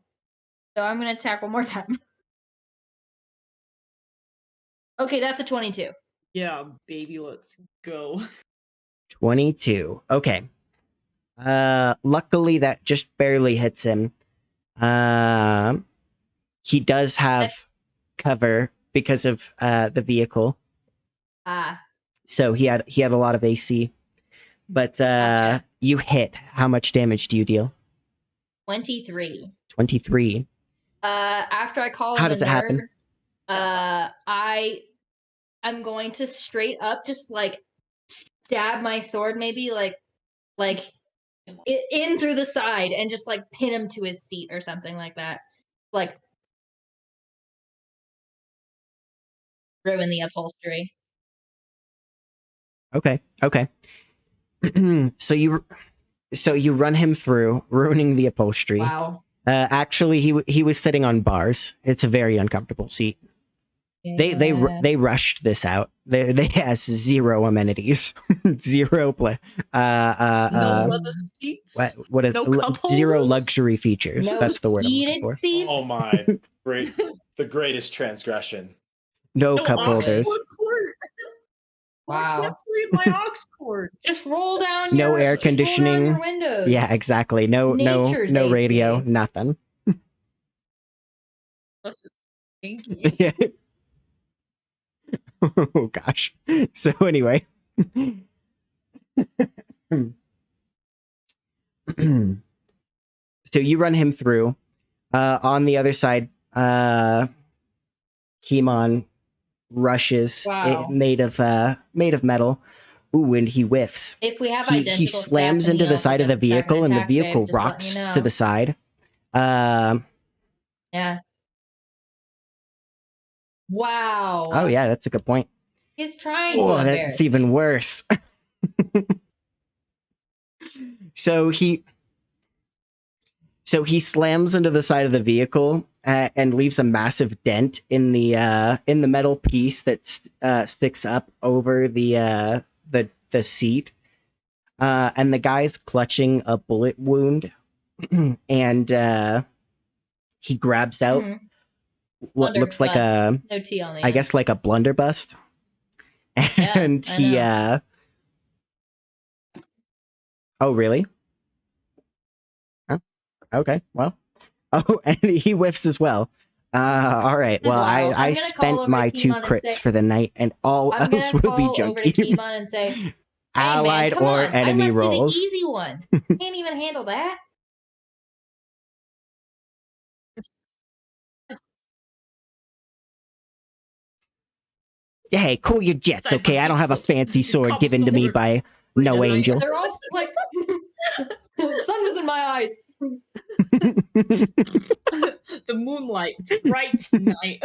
so I'm gonna attack one more time. Okay, that's a 22. Yeah, baby, let's go. 22. Okay. Luckily that just barely hits him. He does have cover because of the vehicle. Ah, So he had a lot of AC. But Gotcha. you hit. How much damage do you deal? 23. 23. After I call How him does a it nerd, happen? I'm going to straight up just like stab my sword, maybe like in through the side, and just like pin him to his seat or something like that. Like ruin the upholstery. Okay. Okay. so you run him through, ruining the upholstery. Wow. Actually, he was sitting on bars. It's a very uncomfortable seat. Yeah. They rushed this out. They has 0 amenities, 0 play. No leather seats. What is No cup 0 holders? luxury features? No That's the word I'm looking heated for. seats. Oh my, the greatest transgression. No No cup Oxford holders. court. I Wow. can't read my Oxford. Just roll down No your air just roll down conditioning. your windows. Yeah, exactly. No Nature's radio, AC. nothing. Listen, thank you. Oh gosh. So anyway. So you run him through. On the other side, Kimon rushes, Wow. made of metal. Ooh, and he whiffs. If we have He identical slams stats and into he the also side of the gets the second vehicle, and the attack, Dave, vehicle just letting rocks you know. to the side. Yeah. Wow. Oh yeah, that's a good point. He's trying to Oh, embarrass that's even me. worse. So he slams into the side of the vehicle and leaves a massive dent in the metal piece that sticks up over the seat. And the guy's clutching a bullet wound, and he grabs out Mhm. what looks like Blunderbuss. No T on the I end. guess like a blunderbuss. And I he know. oh really? Huh? Okay, well. Oh, and he whiffs as well. All right. Well, Wow. I'm I gonna call spent over my to 2 Kimon and crits say- for the night, and all I'm else gonna will be call over to junky. Kimon and say, "Hey Allied man, come or on! enemy I left rolls. you the easy one. Can't even handle that." Hey, cool your jets, Besides, okay? my I don't have a feet fancy slipped. This sword given to me cobblestone by no tonight. angel. They're all like The sun was in my eyes. The moonlight, bright tonight.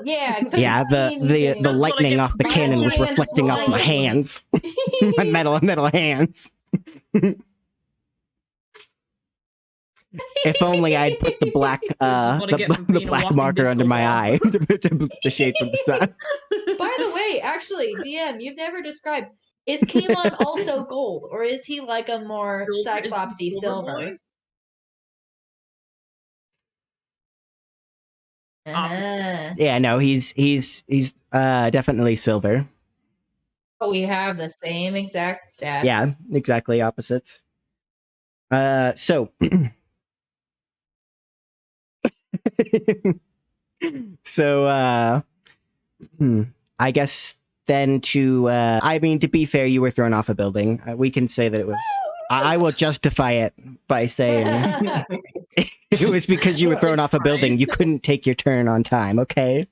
Yeah, couldn't Yeah, see the anything. That's what I lightning get off the for cannon was giant reflecting off my swirl. hands. My metal hands. If only I'd put the black This is what I get for the being a black walking marker under disco my ball. eye to the shade from the sun. By the way, actually, DM, you've never described. Is Kamon also gold, or is he like a more Silver? Is he cyclopsy silver silver? boy? Uh-huh. Yeah, no, he's definitely silver. But we have the same exact stats. Yeah, exactly opposites. So so I guess then I mean, to be fair, you were thrown off a building. We can say that it was. I will justify it by saying it was because you were thrown It's off a building. fine. You couldn't take your turn on time. Okay.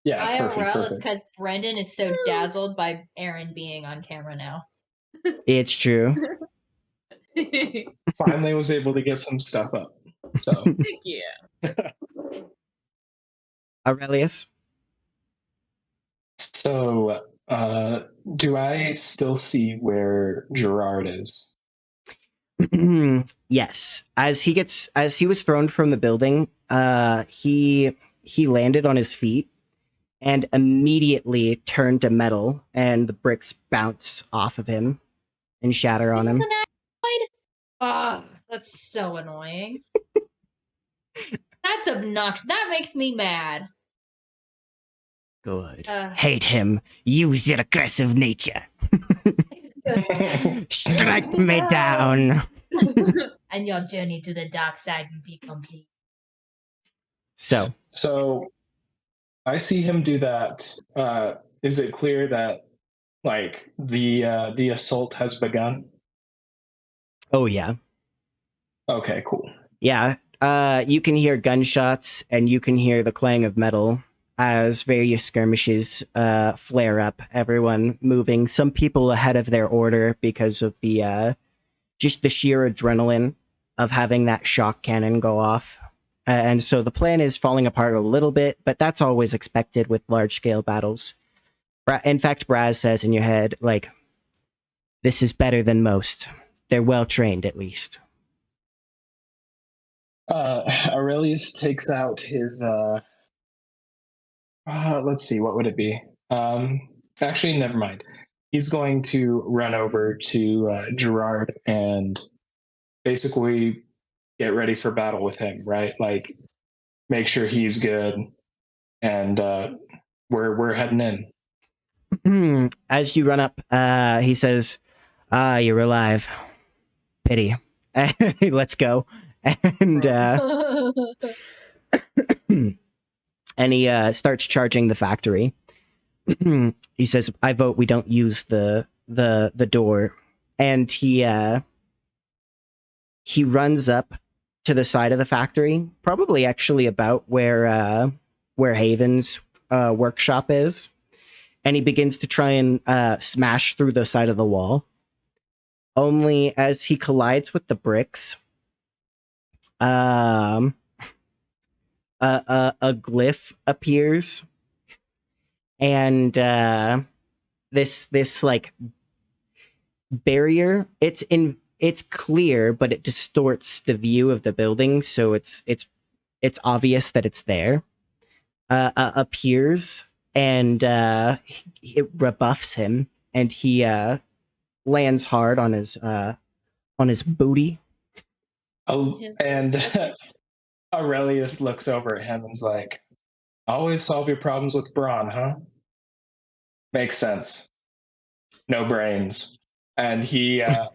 Yeah, IRL, it's perfect. because Brendan is so dazzled by Aaron being on camera now. It's true. Finally was able to get some stuff up. So Heck yeah. Aurelius. So do I still see where Gerard is? Yes. As he was thrown from the building, he landed on his feet and immediately turned to metal, and the bricks bounce off of him and shatter on him. He's an android? Ah, that's so annoying. That's obnoxious. That makes me mad. Good. Hate him. Use your aggressive nature. Strike me down. And your journey to the dark side will be complete. So I see him do that. Is it clear that like the assault has begun? Oh yeah. Okay, cool. Yeah. You can hear gunshots and you can hear the clang of metal as various skirmishes flare up, everyone moving, some people ahead of their order because of the just the sheer adrenaline of having that shock cannon go off. And so the plan is falling apart a little bit, but that's always expected with large-scale battles. In fact, Braz says in your head, like, this is better than most. They're well-trained, at least. Aurelius takes out his let's see, what would it be? Actually, never mind. He's going to run over to Gerard and basically get ready for battle with him, right? Like, make sure he's good, and we're heading in. As you run up, he says, you're alive. Pity. Let's go. And and he starts charging the factory. He says, I vote we don't use the door. And he runs up to the side of the factory, probably actually about where Haven's workshop is. And he begins to try and smash through the side of the wall. Only as he collides with the bricks, a glyph appears, and this like barrier. It's clear, but it distorts the view of the building, so it's obvious that it's there. Appears, and it rebuffs him, and he lands hard on his booty. Oh, and Aurelius looks over at him and is like, always solve your problems with brawn, huh? Makes sense. No brains. And he yeah,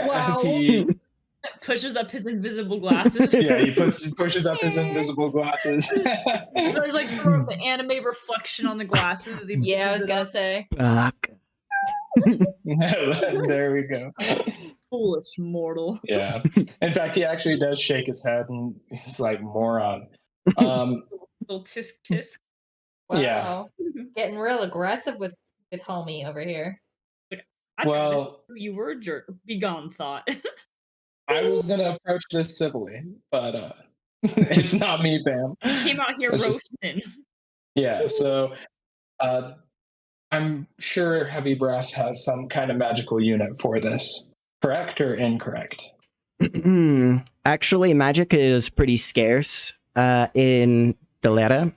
Wow. as he Pushes up his invisible glasses. yeah, he pushes up his invisible glasses. There's like the anime reflection on the glasses. As he Yeah, I pushes was it gonna up. say. Fuck. There we go. Foolish mortal. Yeah. In fact, he actually does shake his head and he's like, moron. Little tisk tisk. Yeah. Wow. Getting real aggressive with homie over here. I tried to Well, do you were jerk. Be gone, thought. I was gonna approach this civilly, but it's not me, Pam. Came out here It's just- roasting. yeah. So uh, I'm sure Heavy Brass has some kind of magical unit for this. Correct or incorrect? Actually, magic is pretty scarce in Deleta.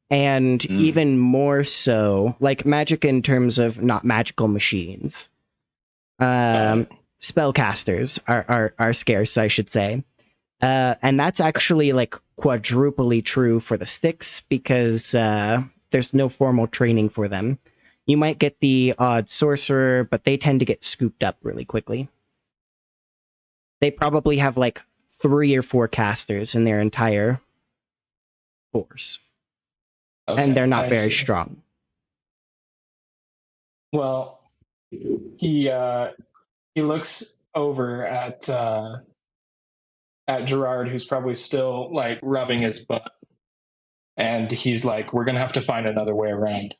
And even more so, like magic in terms of not magical machines. Spellcasters are scarce, I should say. And that's actually like quadruply true for the sticks because there's no formal training for them. You might get the odd sorcerer, but they tend to get scooped up really quickly. They probably have like 3 or 4 casters in their entire force. Okay, And they're not I very see. strong. Well, he looks over at Gerard, who's probably still like rubbing his butt, and he's like, "We're gonna have to find another way around."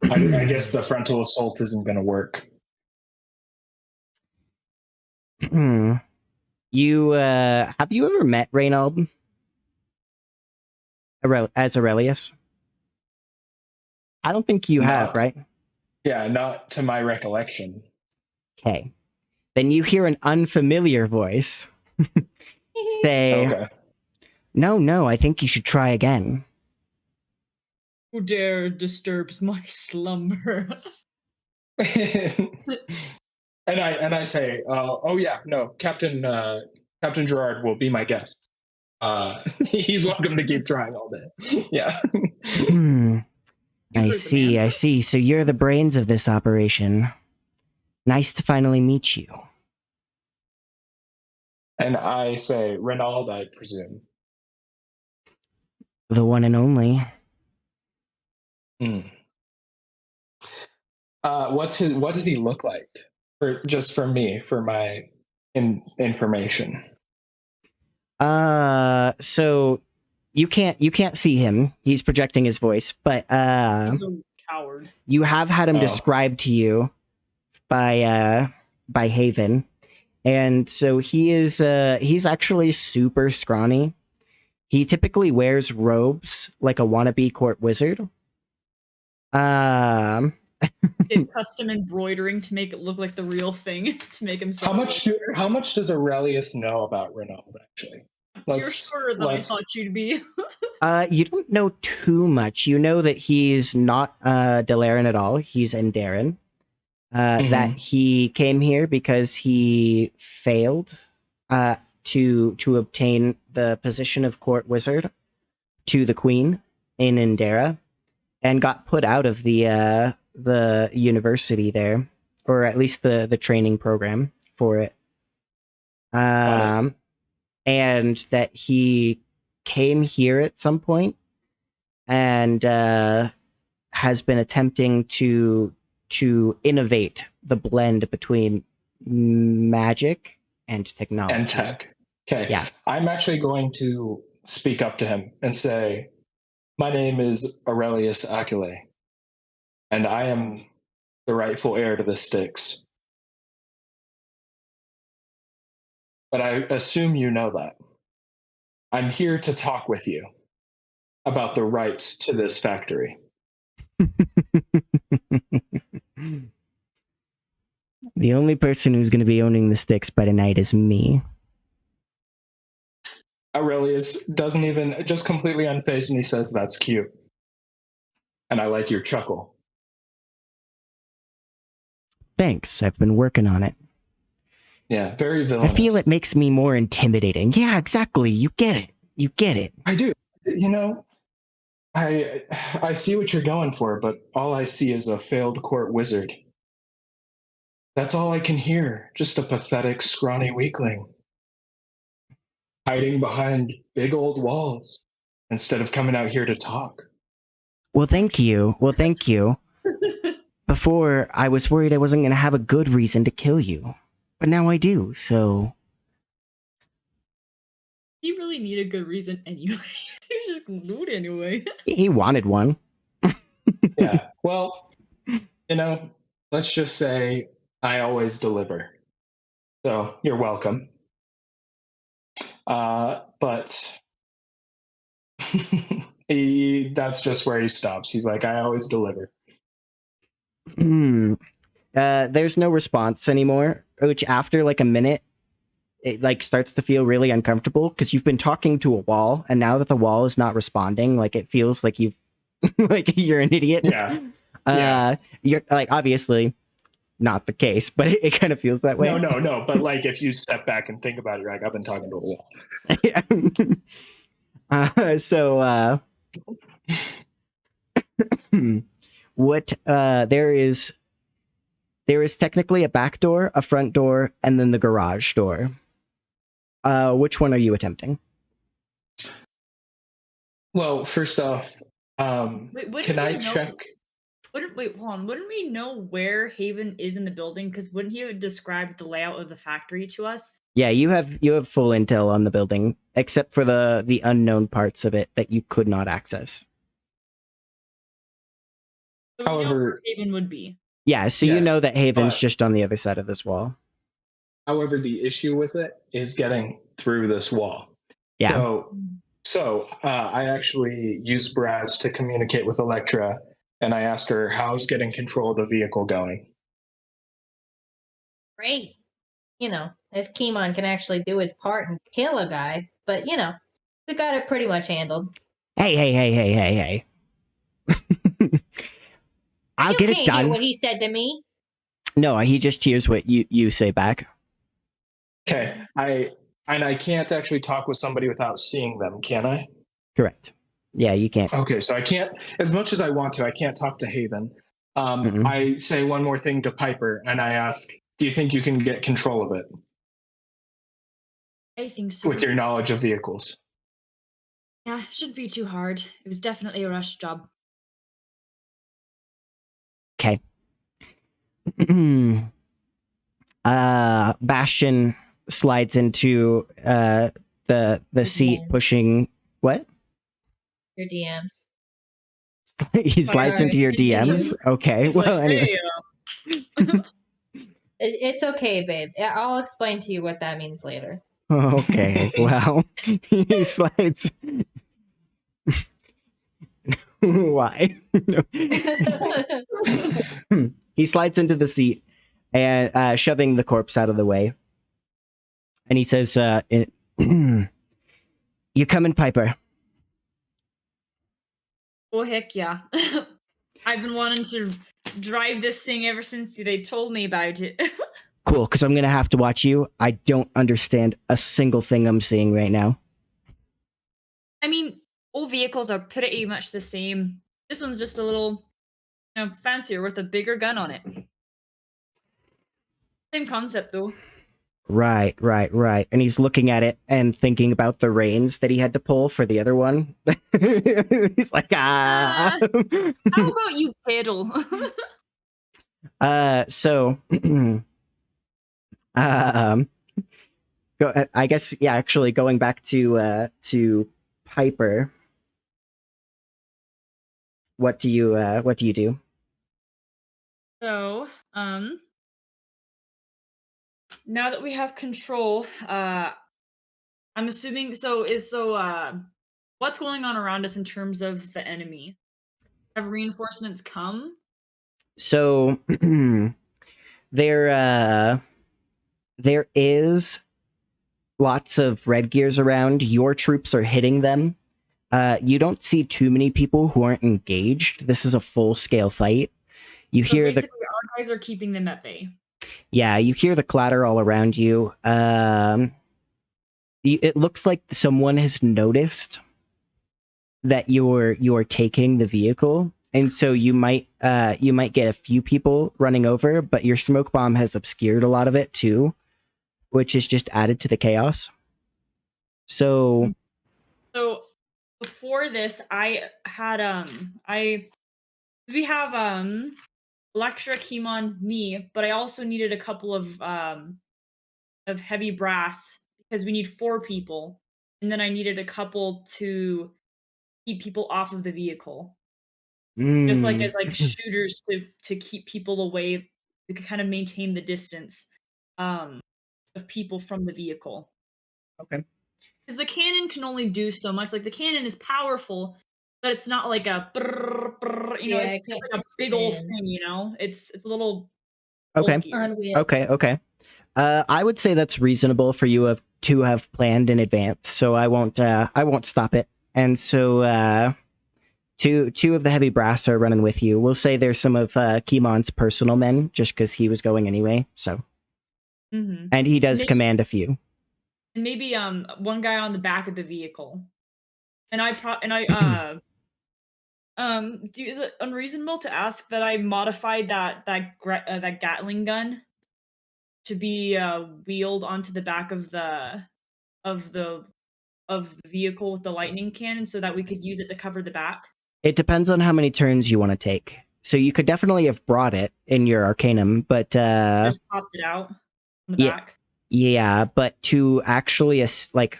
I guess the frontal assault isn't gonna work. You have you ever met Reynald as Aurelius? I don't think you have, Not- right? Yeah, not to my recollection. Okay. Then you hear an unfamiliar voice say, Okay. No, I think you should try again. Who dare disturbs my slumber? and I say, oh yeah, no, Captain Gerard will be my guest. He's welcome to keep trying all day. Yeah. I heard the see, man. I see. So you're the brains of this operation. Nice to finally meet you. And I say, Reynald, I presume. The one and only. What does he look like? For me, for my information. So you can't see him. He's projecting his voice, but He's a coward. you have had him Oh. described to you by Haven. And so he's actually super scrawny. He typically wears robes like a wannabe court wizard. Did custom embroidering to make it look like the real thing to make himself. How much does Aurelius know about Reynald, actually? You're smarter than I thought you'd be. You don't know too much. You know that he's not Delaran at all. He's Endaran. That he came here because he failed to obtain the position of court wizard to the queen in Indera, and got put out of the university there, or at least the training program for it. And that he came here at some point and has been attempting to innovate the blend between magic and technology. And tech. Okay. Yeah. I'm actually going to speak up to him and say, my name is Aurelius Acule, and I am the rightful heir to the Styx. But I assume you know that. I'm here to talk with you about the rights to this factory. The only person who's going to be owning the Styx by tonight is me. Aurelius doesn't even, just completely unfazed, and he says, that's cute. And I like your chuckle. Thanks, I've been working on it. Yeah, very villainous. I feel it makes me more intimidating. Yeah, exactly. You get it. You get it. I do. You know, I see what you're going for, but all I see is a failed court wizard. That's all I can hear. Just a pathetic, scrawny weakling. Hiding behind big old walls instead of coming out here to talk. Well, thank you. Before, I was worried I wasn't going to have a good reason to kill you. But now I do, so... He really really need a good reason anyway. You're just gonna do it anyway. He wanted one. Yeah. Well, let's just say I always deliver. So you're welcome. But that's just where he stops. He's like, I always deliver. There's no response anymore, which after like a minute, it like starts to feel really uncomfortable because you've been talking to a wall, and now that the wall is not responding, like it feels like you've like you're an idiot. Yeah. You're like obviously not the case, but it kind of feels that way. No. But like if you step back and think about it, you're like, I've been talking to a wall. So what there is technically a back door, a front door, and then the garage door. Which one are you attempting? Well, first off, can I check? Hold on. Wouldn't we know where Haven is in the building? Because wouldn't he have described the layout of the factory to us? Yeah, you have full intel on the building, except for the unknown parts of it that you could not access. So we know However, where Haven would be. Yeah, so you Yes, know that Haven's but- just on the other side of this wall. However, the issue with it is getting through this wall. Yeah. So I actually use Braz to communicate with Elektra, and I ask her, how's getting control of the vehicle going? Great. If Kimon can actually do his part and kill a guy, but we got it pretty much handled. Hey. I'll get it You can't done. hear what he said to me. No, he just hears what you say back. Okay, I can't actually talk with somebody without seeing them, can I? Correct. Yeah, you can't. Okay, so I can't, as much as I want to, I can't talk to Haven. I say one more thing to Piper, and I ask, do you think you can get control of it I think so. with your knowledge of vehicles? Yeah, shouldn't be too hard. It was definitely a rush job. Okay. Bastion slides into the seat, pushing what? Your DMs. He slides into your DMs. Okay. He's Well, like, anyway. hey, It's okay, babe. I'll explain to you what that means later. Okay. Well, he slides. Why? He slides into the seat and shoving the corpse out of the way. And he says, you coming, Piper? oh, heck yeah. I've been wanting to drive this thing ever since they told me about it. Cool, because I'm going to have to watch you. I don't understand a single thing I'm seeing right now. I mean, all vehicles are pretty much the same. This one's just a little fancier with a bigger gun on it. Same concept, though. Right. And he's looking at it and thinking about the reins that he had to pull for the other one. He's like, How about you pedal? I guess, yeah, actually going back to Piper. What do you do? So, now that we have control, I'm assuming what's going on around us in terms of the enemy? Have reinforcements come? So there is lots of red gears around. Your troops are hitting them. You don't see too many people who aren't engaged. This is a full-scale fight. You So hear basically, our guys are keeping them at bay. Yeah, you hear the clatter all around you. It looks like someone has noticed that you're taking the vehicle, and so you might get a few people running over, but your smoke bomb has obscured a lot of it too, which is just added to the chaos. So before this, I had we have Elektra, Kimon, me, but I also needed a couple of heavy brass because we need 4 people. and then I needed a couple to keep people off of the vehicle. Just like as like shooters to keep people away, to kind of maintain the distance of people from the vehicle. Okay. Because the cannon can only do so much. Like the cannon is powerful, but it's not like a brrr, brrr, Yeah, it's I can't like a big old stand. thing, It's a little Okay. bulkier. Unwieldy. Okay. I would say that's reasonable for you to have planned in advance, so I won't stop it. And so two of the heavy brass are running with you. We'll say there's some of Kimon's personal men, just because he was going anyway. So, and he does command a few. And maybe one guy on the back of the vehicle. And is it unreasonable to ask that I modified that Gatling gun to be wheeled onto the back of the vehicle with the lightning cannon so that we could use it to cover the back? It depends on how many turns you want to take. So you could definitely have brought it in your Arcanum, but Just popped it out on the back. Yeah, but to actually like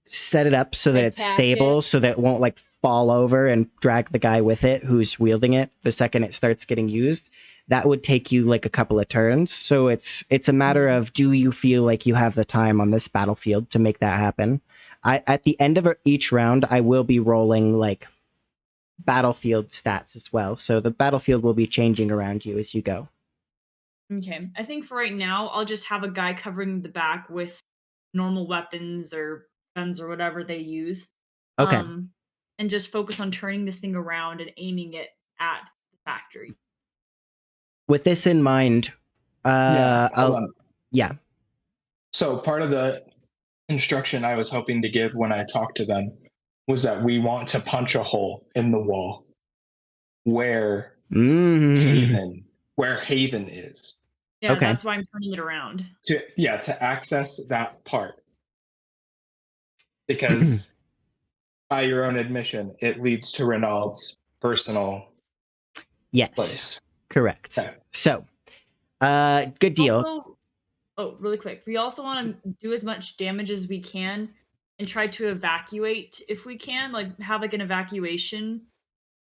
set it up so that it's Attach stable, it. so that it won't like fall over and drag the guy with it who's wielding it the second it starts getting used, that would take you like a couple of turns. So it's a matter of, do you feel like you have the time on this battlefield to make that happen? At the end of each round, I will be rolling like battlefield stats as well. So the battlefield will be changing around you as you go. Okay. I think for right now, I'll just have a guy covering the back with normal weapons or guns or whatever they use. Okay. And just focus on turning this thing around and aiming it at the factory. With this in mind, hold on. Yeah. So part of the instruction I was hoping to give when I talked to them was that we want to punch a hole in the wall where Haven is. Yeah, Okay. that's why I'm turning it around. To access that part. Because by your own admission, it leads to Renaud's personal place. Correct. Okay. So, good deal. Also, really quick. We also want to do as much damage as we can and try to evacuate if we can, like have like an evacuation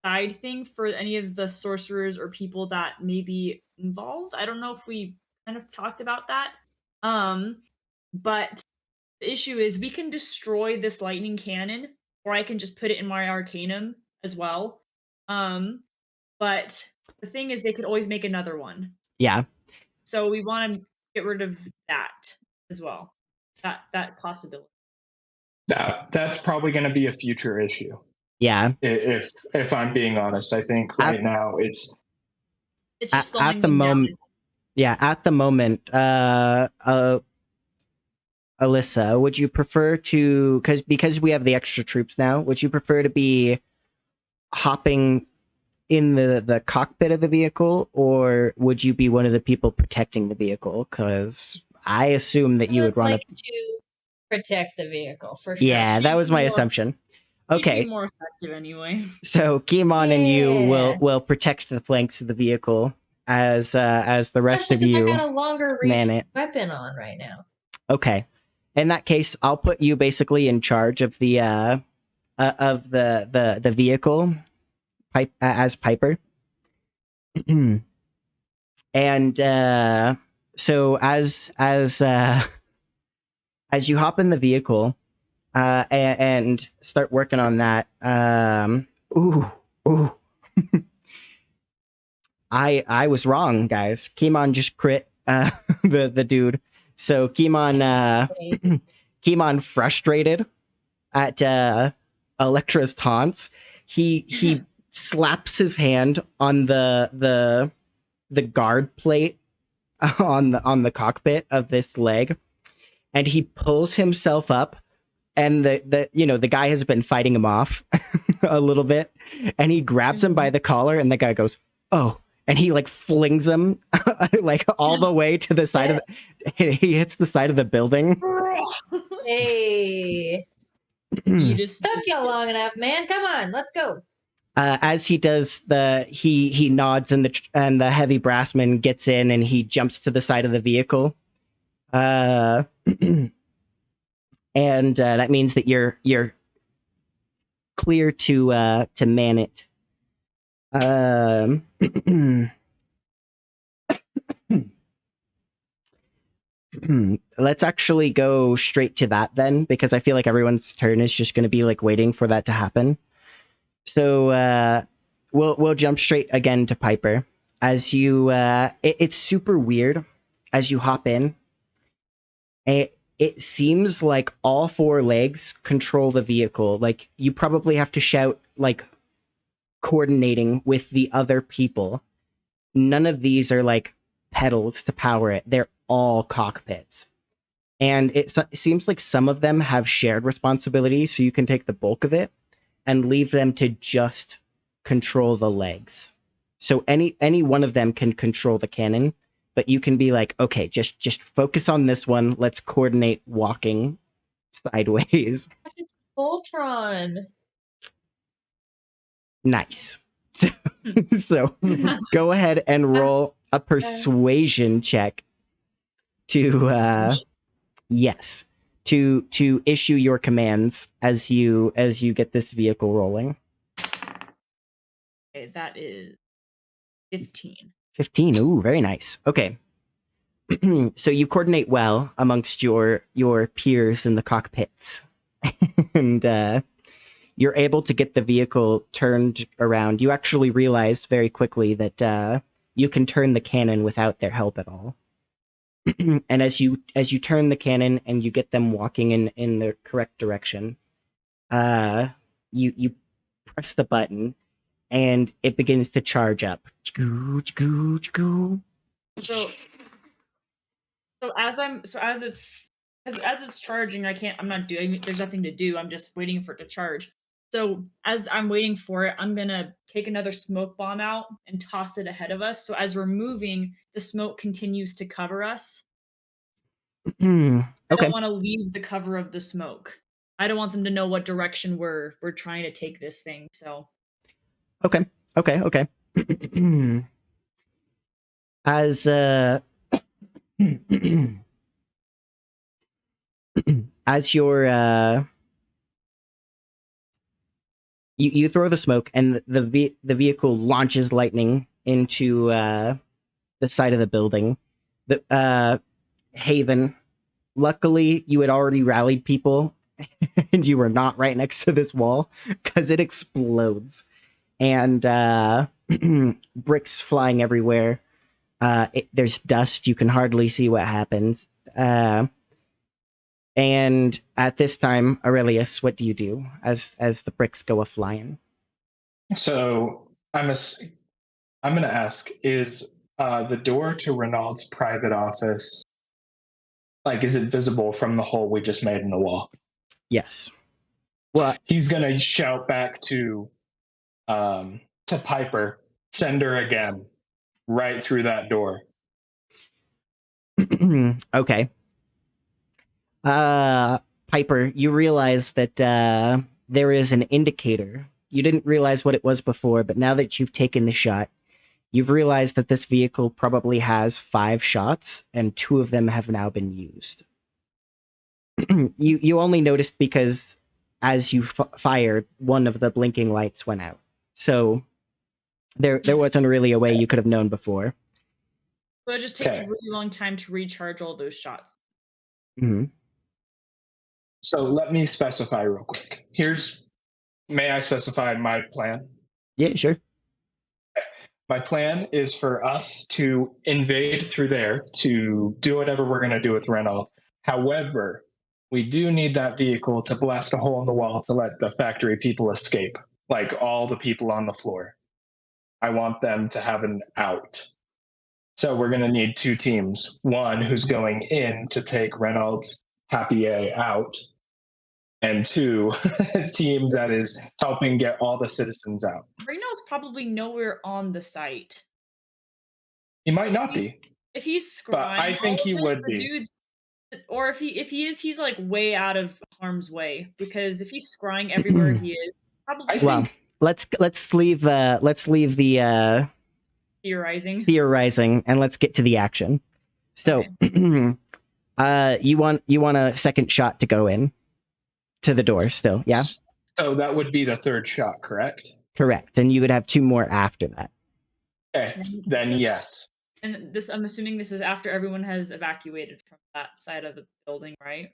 side thing for any of the sorcerers or people that may be involved. I don't know if we kind of talked about that. But the issue is we can destroy this lightning cannon, or I can just put it in my Arcanum as well. But the thing is, they could always make another one. Yeah. So we want to get rid of that as well. That possibility. That's probably going to be a future issue. Yeah. If I'm being honest, I think right now it's just at the moment. Down. Yeah, at the moment, Alyssa, would you prefer to, because we have the extra troops now, would you prefer to be hopping in the cockpit of the vehicle, or would you be one of the people protecting the vehicle? Because I assume that you would want to protect the vehicle for sure. Yeah, that was my assumption. Okay, be more effective anyway. So Kimon and you will protect the flanks of the vehicle as the rest Especially of you I got a longer reach man it. weapon on right now. Okay, in that case, I'll put you basically in charge of the vehicle, as Piper. And so as you hop in the vehicle and start working on that, I was wrong, guys. Kimon just crit the dude. So Kimon frustrated at Elektra's taunts. He slaps his hand on the guard plate on the cockpit of this leg, and he pulls himself up, and the guy has been fighting him off a little bit, and he grabs him by the collar, and the guy goes, "Oh," and he like flings him like all the way to the side of he hits the side of the building. Hey, you just took you long enough, man. Come on, let's go. As he does, he nods, and the heavy brassman gets in, and he jumps to the side of the vehicle. and that means that you're clear to man it. Let's actually go straight to that then, because I feel like everyone's turn is just going to be like waiting for that to happen. So we'll jump straight again to Piper. As you, it's super weird as you hop in. It seems like all four legs control the vehicle. Like you probably have to shout like coordinating with the other people. None of these are like pedals to power it. They're all cockpits. And it seems like some of them have shared responsibility, so you can take the bulk of it and leave them to just control the legs. So any one of them can control the cannon, but you can be like, okay, just focus on this one. Let's coordinate walking sideways. It's Voltron. Nice. So go ahead and roll a persuasion check to yes, to issue your commands as you get this vehicle rolling. Okay, that is 15. 15. Ooh, very nice. Okay. So you coordinate well amongst your peers in the cockpits. And you're able to get the vehicle turned around. You actually realized very quickly that you can turn the cannon without their help at all. And as you turn the cannon and you get them walking in the correct direction, you press the button and it begins to charge up. As it's charging, I'm not doing, there's nothing to do. I'm just waiting for it to charge. So as I'm waiting for it, I'm gonna take another smoke bomb out and toss it ahead of us. So as we're moving, the smoke continues to cover us. I don't want to leave the cover of the smoke. I don't want them to know what direction we're trying to take this thing. So Okay. As as your you throw the smoke and the vehicle launches lightning into the side of the building. The Haven, luckily you had already rallied people and you were not right next to this wall because it explodes and bricks flying everywhere. There's dust. You can hardly see what happens. And at this time, Aurelius, what do you do as the bricks go a-flying? So I'm going to ask, is the door to Renaud's private office, like, is it visible from the hole we just made in the wall? Yes. Well, he's going to shout back to Piper, send her again, right through that door. Okay. Piper, you realize that there is an indicator. You didn't realize what it was before, but now that you've taken the shot, you've realized that this vehicle probably has 5 shots, and 2 of them have now been used. You only noticed because as you fired, one of the blinking lights went out. So there wasn't really a way you could have known before. So it just takes a really long time to recharge all those shots. Mm-hmm. So let me specify real quick. May I specify my plan? Yeah, sure. My plan is for us to invade through there to do whatever we're going to do with Renaud. However, we do need that vehicle to blast a hole in the wall to let the factory people escape, like all the people on the floor. I want them to have an out. So we're going to need 2 teams. One who's going in to take Renaud's Happy A out, and 2, a team that is helping get all the citizens out. Renaud's probably nowhere on the site. He might not be. If he's scrying, but I think he would be. Or if he is, he's like way out of harm's way, because if he's scrying everywhere he is, probably. Well, let's leave the theorizing and let's get to the action. So, okay. you want a second shot to go in. to the door still. Yeah, So that would be the third shot, correct? correct. And you would have 2 more after that. Okay, then yes. And this, I'm assuming this is after everyone has evacuated from that side of the building, right?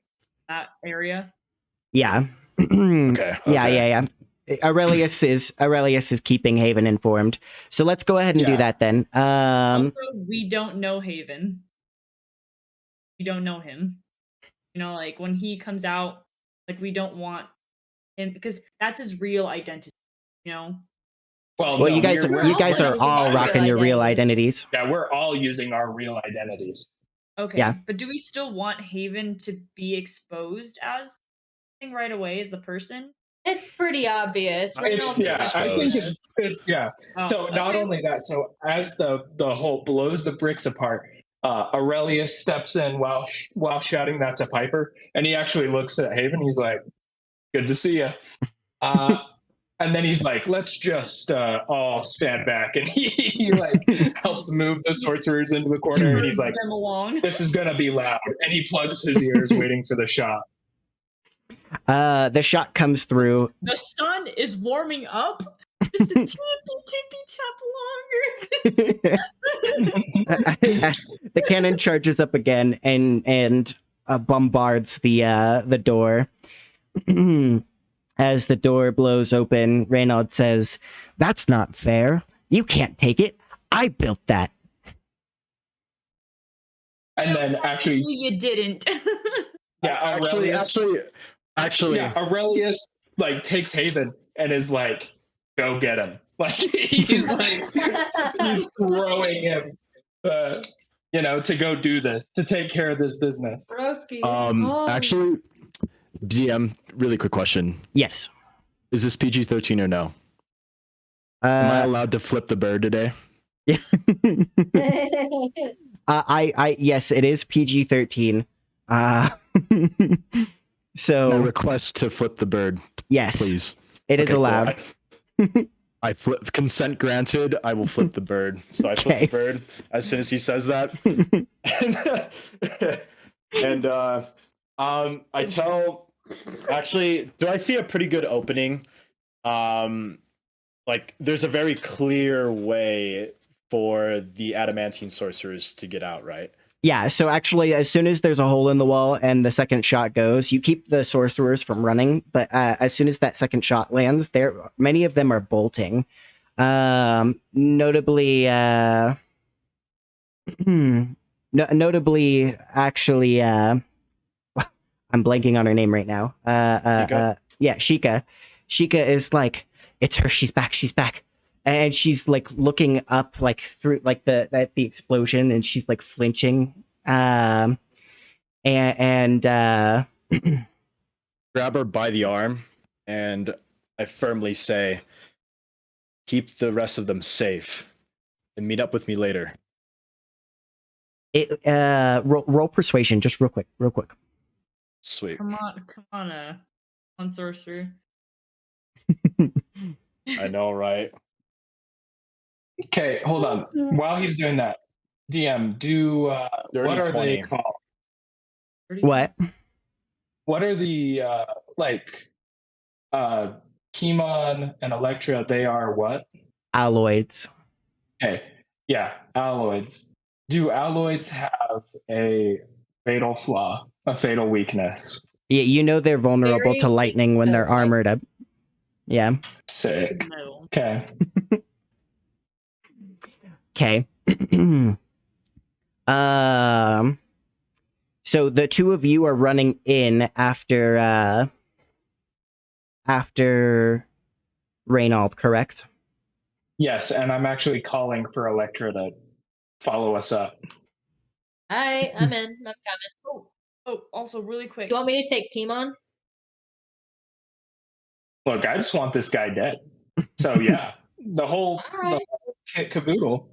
That area. Yeah. Okay. Yeah. Aurelius is keeping Haven informed. So let's go ahead and do Yeah. that then. Also, we don't know Haven. We don't know him. You know, like when he comes out, like we don't want him because that's his real identity. You know. Well, well, no, you guys we're are all all using our rocking real your real identities. identities. Yeah, we're all using our real identities. Okay. Yeah. But do we still want Haven to be exposed as thing right away as the person? It's pretty obvious. I Reynolds think is it's yeah. Oh, So not okay. only that, so as the whole blows the bricks apart, Aurelius steps in while shouting that to Piper, and he actually looks at Haven. He's like, "Good to see you." And then he's like, "Let's just all stand back," and he like helps move the sorcerers into the corner, and he's like, them along. "This is gonna be loud," and he plugs his ears, waiting for the shot. The shot comes through. The sun is warming up. Just a tippy tap longer. The cannon charges up again and bombards the door. As the door blows open, Reynald says, "That's not fair. You can't take it. I built that." And then actually, you didn't. yeah, Actually, yeah, Aurelius like takes Haven and is like, "Go get him!" Like he's throwing him, to go do this, to take care of this business. Broski. actually, DM, really quick question: Yes. is this PG-13 or no? Am I Uh, allowed to flip the bird today? yes, it is PG-13. So I request to flip the bird, yes, please. it is Okay, cool. allowed. I flip. Consent granted. I will flip the bird. So I flip Okay. the bird as soon as he says that. and I tell. Actually, do I see a pretty good opening? Like there's a very clear way for the adamantine sorcerers to get out, right? Yeah, so actually, as soon as there's a hole in the wall and the second shot goes, you keep the sorcerers from running. But as soon as that second shot lands, many of them are bolting. Notably, actually, I'm blanking on her name right now. Sheikah? Yeah, Sheikah. Sheikah is like, "It's her. She's back. She's back." And she's like looking up, like through like the explosion, and she's like flinching. Grab her by the arm, and I firmly say, "Keep the rest of them safe, and meet up with me later." Roll persuasion, just real quick. Sweet. Come on, sorcerer. I know, right? Okay, hold on. While he's doing that, DM, Dirty what are 20. they called? What? What are the Kimon and Elektra? They are what? Alloids. Okay, yeah, alloids. Do alloids have a fatal flaw, a fatal weakness? Yeah, you know they're vulnerable Very to lightning when they're weak, like- armored up. Yeah. Sick. No. Okay. Okay. So the two of you are running in after Reynald, correct? Yes, and I'm actually calling for Elektra to follow us up. Alright, I'm in. I'm coming. Oh, also really quick. Do you want me to take Kimon? Look, I just want this guy dead. So yeah, the whole Alright. kit caboodle.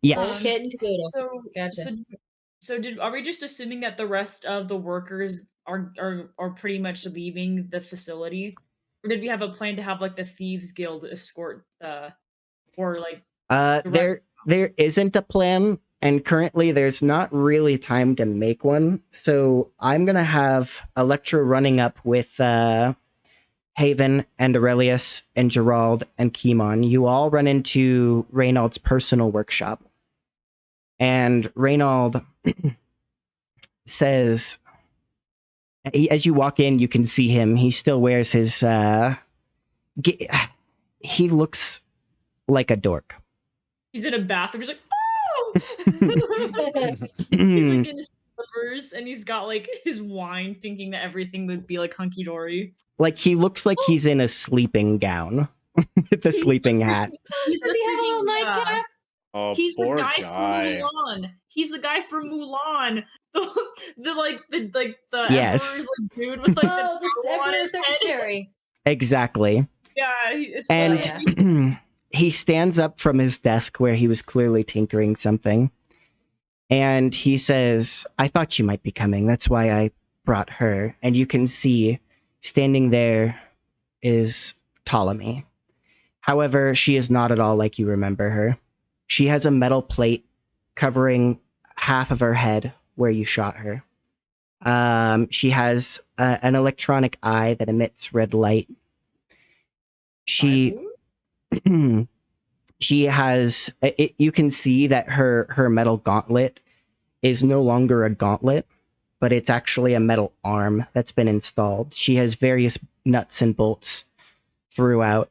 Yes. Kit and Caboodle. So, Gotcha. are we just assuming that the rest of the workers are pretty much leaving the facility, or did we have a plan to have like the Thieves Guild escort or like? There isn't a plan. And currently, there's not really time to make one. So I'm going to have Elektra running up with Haven and Aurelius and Gerald and Kimon. You all run into Reynald's personal workshop. And Reynald says, as you walk in, you can see him. He still wears his... he looks like a dork. He's in a bathroom. He's like, oh! He's like in his slippers, and he's got like his wine, thinking that everything would be like hunky dory. Like he looks like he's in a sleeping gown with a sleeping hat. He's Does he have a little nightcap? Oh, He's the poor guy guy. from Mulan. He's the guy from Mulan. The Yes. Emperor's like, dude with like Oh, the the towel on Emperor's his head. Exactly. Yeah, it's And like, he stands up from his desk where he was clearly tinkering something. And he says, I thought you might be coming. That's why I brought her. And you can see standing there is Ptolemy. However, she is not at all like you remember her. She has a metal plate covering half of her head where you shot her. She has an electronic eye that emits red light. She has you can see that her metal gauntlet is no longer a gauntlet, but it's actually a metal arm that's been installed. She has various nuts and bolts throughout,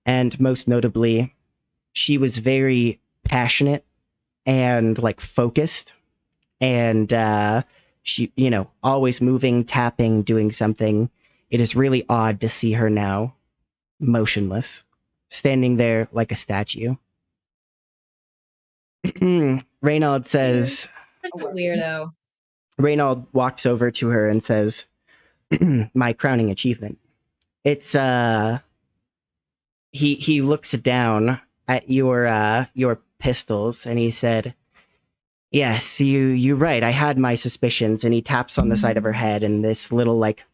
and most notably, she was very passionate and like focused, and she, always moving, tapping, doing something. It is really odd to see her now motionless, standing there like a statue. Reynald says, Such a weirdo. Reynald walks over to her and says, my crowning achievement. It's he looks down at your pistols and he said, yes, you're right. I had my suspicions. And he taps on the side of her head and this little like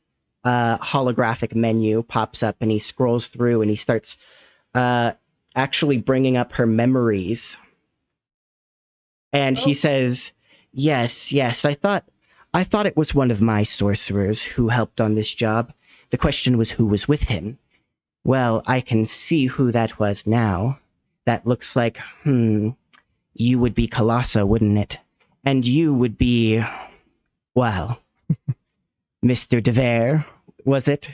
holographic menu pops up and he scrolls through and he starts actually bringing up her memories. And he says, yes, I thought it was one of my sorcerers who helped on this job. The question was who was with him. Well, I can see who that was now. That looks like, you would be Colossa, wouldn't it? And you would be, well, Mr. DeVere, was it?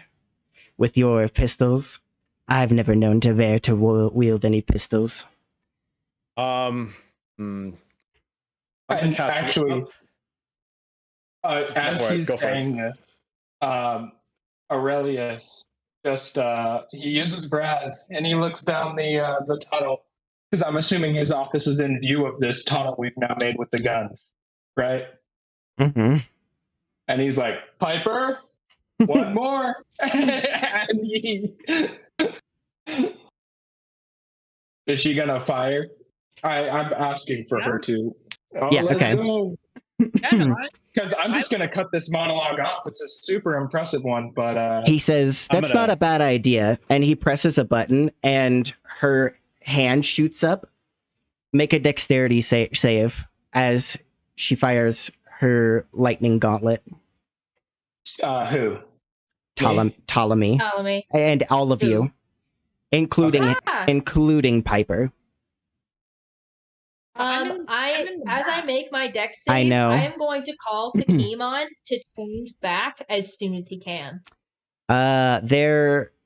With your pistols? I've never known DeVere to wield any pistols. And actually, as he's saying this, Aurelius just he uses Braz and he looks down the tunnel because I'm assuming his office is in view of this tunnel we've now made with the guns, right? Mm-hmm. And he's like, Piper, one more, and is she gonna fire? I'm asking for her to. Oh, yeah. let's Okay. go. Because I'm just going to cut this monologue off. It's a super impressive one, but... he says, that's not a bad idea. And he presses a button, and her hand shoots up. Make a dexterity save as she fires her lightning gauntlet. Who? Ptolemy. And all of you. Including Piper. As I make my dex save, I know. I am going to call to Kimon to change back as soon as he can.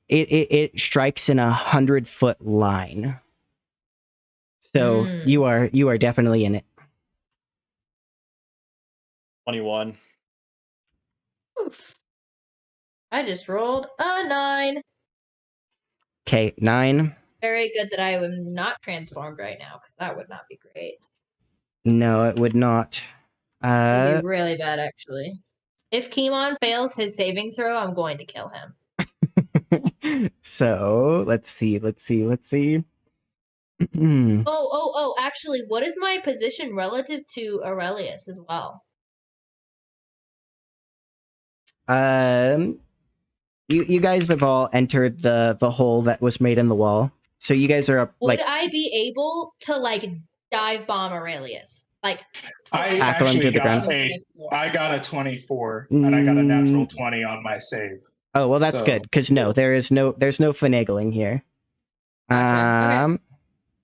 It strikes in 100-foot line. So you are definitely in it. 21. Oof. I just rolled a 9. Okay, 9. Very good that I am not transformed right now, because that would not be great. No, it would not. It would be really bad, actually. If Kimon fails his saving throw, I'm going to kill him. So, let's see. Actually, what is my position relative to Aurelius as well? You guys have all entered the hole that was made in the wall. So you guys are up. Would I be able to dive bomb Aurelius? like I Tackle him to actually the ground. got a 24 and I got a natural 20 on my save. Oh well, that's So- good because no, there's no finagling here. Gotcha. Okay. Am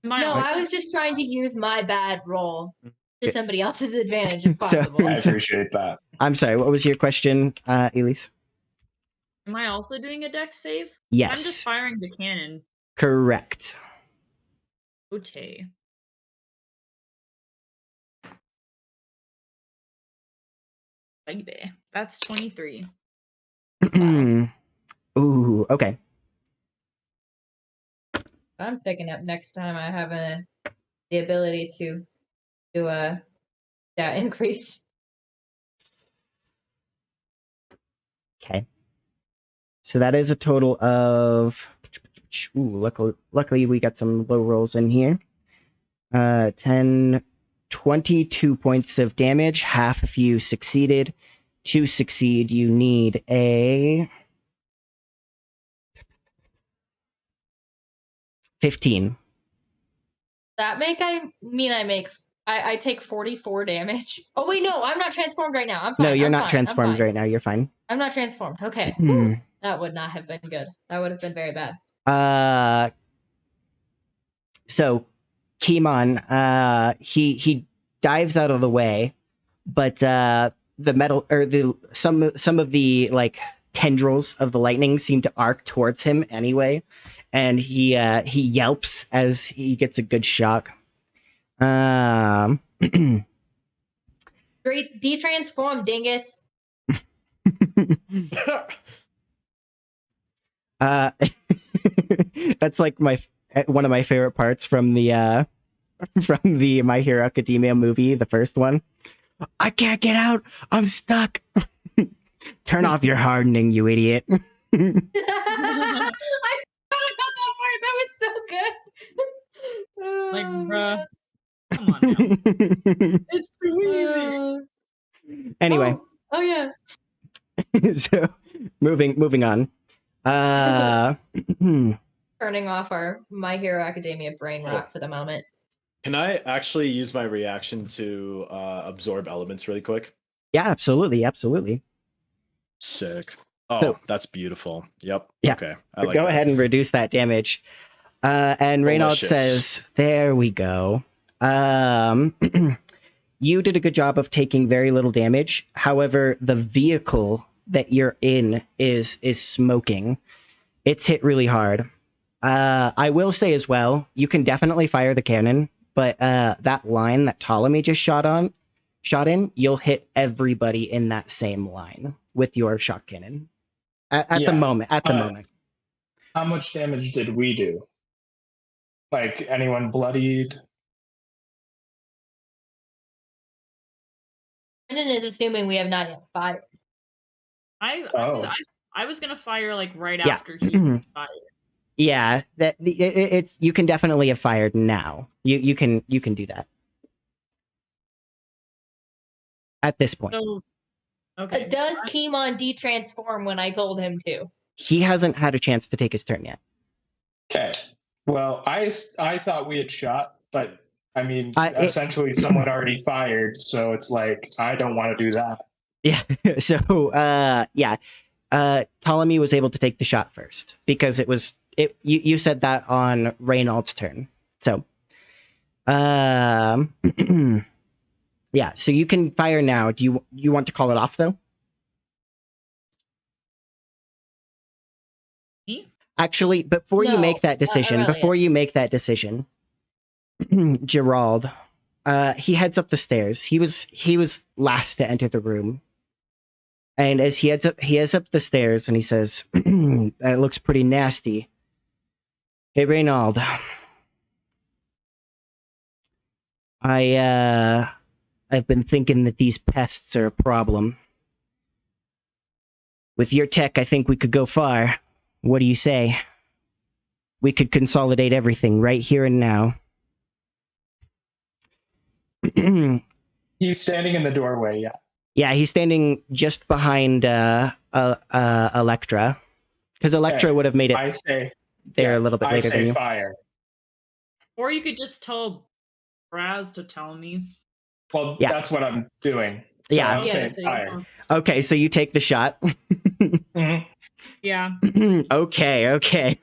No, also, I was just trying to use my bad roll to somebody else's advantage if So- possible. I appreciate that. I'm sorry. What was your question, Elise? am I also doing a dex save? Yes, I'm just firing the cannon. correct. Okay. Baby. That's 23. Ooh, okay. I'm picking up next time I have the ability to do a that increase. Okay. So that is a total of. Ooh, luckily we got some low rolls in here. 10, 22 points of damage. Half if you succeeded. To succeed, you need a 15. That I take 44 damage. Oh wait, no, I'm not transformed right now. I'm fine. No, you're I'm not fine, transformed I'm fine. right now. You're fine. I'm not transformed. Okay. Whew. That would not have been good. That would have been very bad. So Kimon, he dives out of the way, but the metal or some of the like tendrils of the lightning seem to arc towards him anyway, and he yelps as he gets a good shock. Great de-transform, dingus. That's like one of my favorite parts from the My Hero Academia movie, the first one. I can't get out. I'm stuck. Turn off your hardening, you idiot. I forgot about that part. That was so good. Like, bruh. Come on now. It's too easy. Anyway, Oh yeah. so moving on. Turning off our My Hero Academia brain rot for the moment. Can I actually use my reaction to absorb elements really quick? Yeah, absolutely. Sick. Oh, So- that's beautiful. Yep. Yeah. Okay. I like Go that. ahead and reduce that damage. And Reynald Delicious. says, "There we go. You did a good job of taking very little damage. However, the vehicle that you're in is smoking. It's hit really hard. I will say as well, you can definitely fire the cannon, but that line that Ptolemy just shot in, you'll hit everybody in that same line with your shock cannon. At the Yeah. moment. How much damage did we do? Like, anyone bloodied? Brendan is assuming we have not yet fired. I was gonna fire like right Yeah. after he fired. Yeah, it's you can definitely have fired now. You can do that at this point. So okay. Does Kimon de-transform when I told him to? He hasn't had a chance to take his turn yet. Okay. Well, I thought we had shot, but I mean, essentially someone already fired, so it's like I don't want to do that. Yeah. So Ptolemy was able to take the shot first because you said that on Reynald's turn. So yeah, so you can fire now. Do you want to call it off though? Me? Actually, before you No, make that decision, Gerald, he heads up the stairs. He was last to enter the room. And as he heads up the stairs and he says, "That looks pretty nasty. Hey, Reynald. I've been thinking that these pests are a problem. With your tech, I think we could go far. What do you say? We could consolidate everything right here and now." He's standing in the doorway. Yeah. Yeah, he's standing just behind Elektra, because Elektra would have made it I say there a little bit later than you. Fire. Or you could just tell Braz to tell me. Well, Yeah. that's what I'm doing. So Yeah. I was Yeah, saying that's what you're fire. doing. Okay, so you take the shot. Mhm. Yeah. Okay.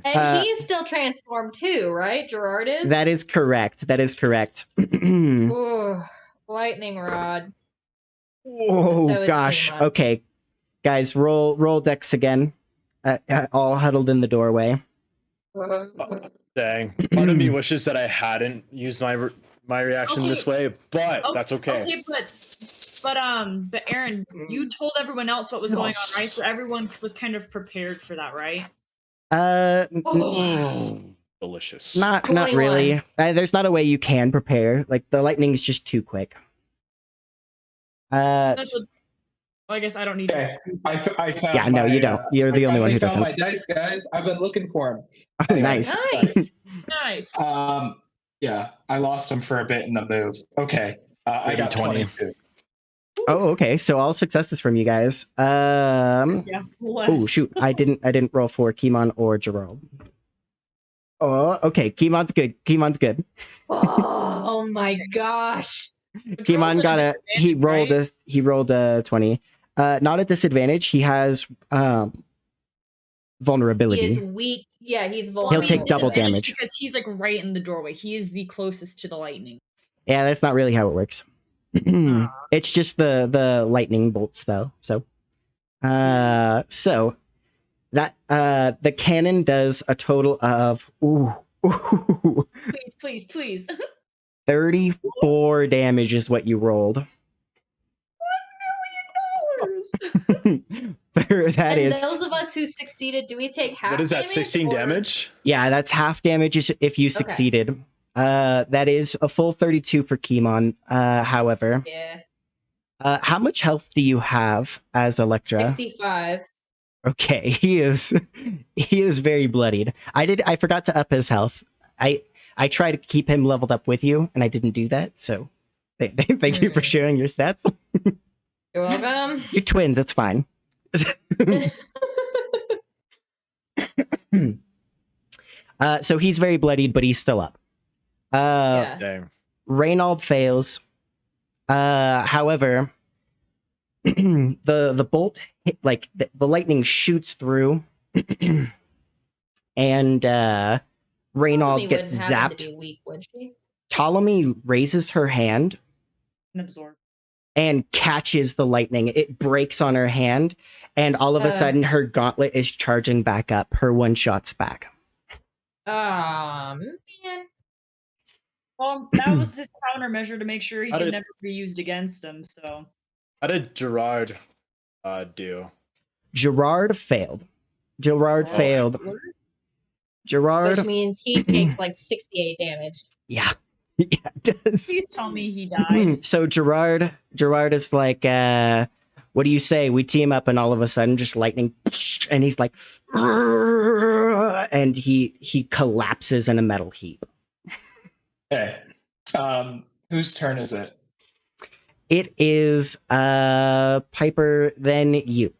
And he's still transformed too, right? Gerard is? That is correct. Ooh, lightning rod. Oh So is gosh. Kimon. Okay, guys, roll decks again. All huddled in the doorway. Dang. Part of me wishes that I hadn't used my reaction this way, but that's okay. Okay, but Aaron, you told everyone else what was going on, right? So everyone was kind of prepared for that, right? Delicious. Not 21. really. There's not a way you can prepare. Like the lightning is just too quick. I guess I don't need Okay. to. I found Yeah, no, you don't. You're the I only one who finally doesn't. found my dice, guys. I've been looking for them. Oh, nice. Nice. Nice. Yeah, I lost them for a bit in the move. Okay, I got 20. 22. Oh, okay. So all successes from you guys. Yeah. Oh shoot, I didn't roll for Kimon or Gerald. Oh, okay. Kimon's good. Oh my gosh. Kimon got he rolled a 20. Not a disadvantage. He has vulnerability. He is weak. Yeah, he's He'll vulnerable. take double damage. because he's like right in the doorway. He is the closest to the lightning. Yeah, that's not really how it works. It's just the lightning bolt spell. So that the cannon does a total of Please. 34 damage is what you rolled. $1 million. That and is, those of us who succeeded, do we take half What is that? damage, 16 or- damage? yeah, that's half damage if you succeeded. That is a full 32 for Kimon. However, Yeah. how much health do you have as Elektra? 65. Okay, he is very bloodied. I forgot to up his health. I try to keep him leveled up with you, and I didn't do that. So, thank you for sharing your stats. You're welcome. You're twins. It's fine. So he's very bloodied, but he's still up. Yeah. Dang. Reynald fails. However, the bolt like the lightning shoots through, and Reynald Ptolemy gets wouldn't happen to zapped. be weak, would she? Ptolemy raises her hand And absorb. and catches the lightning. It breaks on her hand, and all of a sudden her gauntlet is charging back up. Her one shot's back. Man. Well, that was his countermeasure to make sure he How could did- never be used against him. So How did Gerard do? Gerard failed. Gerard Oh. failed. Gerard. Which means he takes like 68 damage. Yeah. Yeah, it does. please tell me he died. So Gerard is like, what do you say? We team up, and all of a sudden, just lightning, and he's like, and he collapses in a metal heap. Okay. Whose turn is it? It is Piper, then you.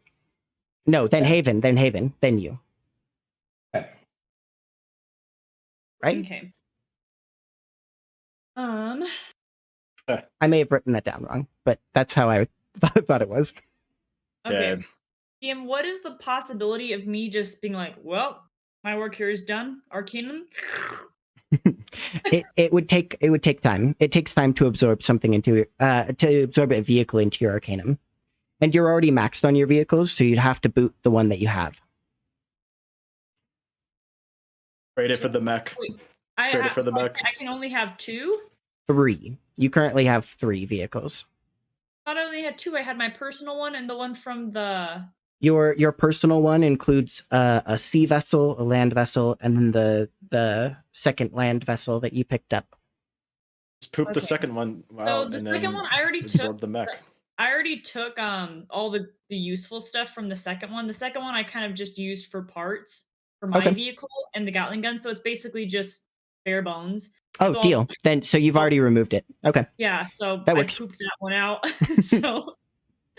No, then Haven, then you. Okay. Right? Okay. I may have written that down wrong, but that's how I thought it was. Okay. Yeah. Ian, what is the possibility of me just being like, well, my work here is done, Arcanum? It would take time. It takes time to absorb something to absorb a vehicle into your Arcanum. And you're already maxed on your vehicles, so you'd have to boot the one that you have. Trade it for the mech. Wait, Trade it for the so mech. I can only have 2? 3. You currently have 3 vehicles. I only had 2. I had my personal one and the one from the. Your personal one includes a sea vessel, a land vessel, and then the second land vessel that you picked up. Just poop the Okay. second one So out the and second then one I already absorb took. the mech. I already took all the useful stuff from the second one. The second one I kind of just used for parts for my Okay. vehicle and the Gatling gun. So it's basically just bare bones. Oh, So- deal. Then so you've already removed it. Okay. Yeah, so That I works. pooped that one out.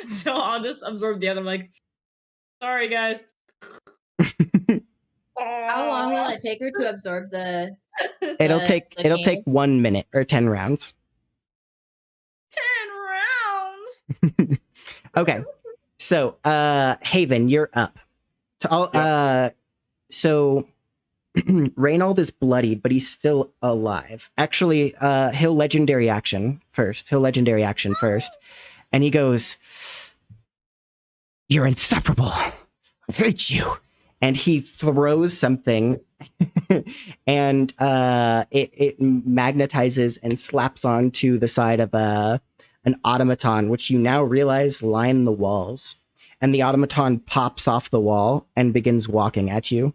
so I'll just absorb the other. I'm like, sorry guys. How long will it take her to absorb the? It'll The- take the it'll take cane? 1 minute or 10 rounds. 10 rounds. Okay. So, Haven, you're up. So Reynold is bloodied, but he's still alive. Actually, he'll legendary action first. And he goes, "You're insufferable. I hate you." And he throws something, and it magnetizes and slaps onto the side of an automaton, which you now realize line the walls. And the automaton pops off the wall and begins walking at you.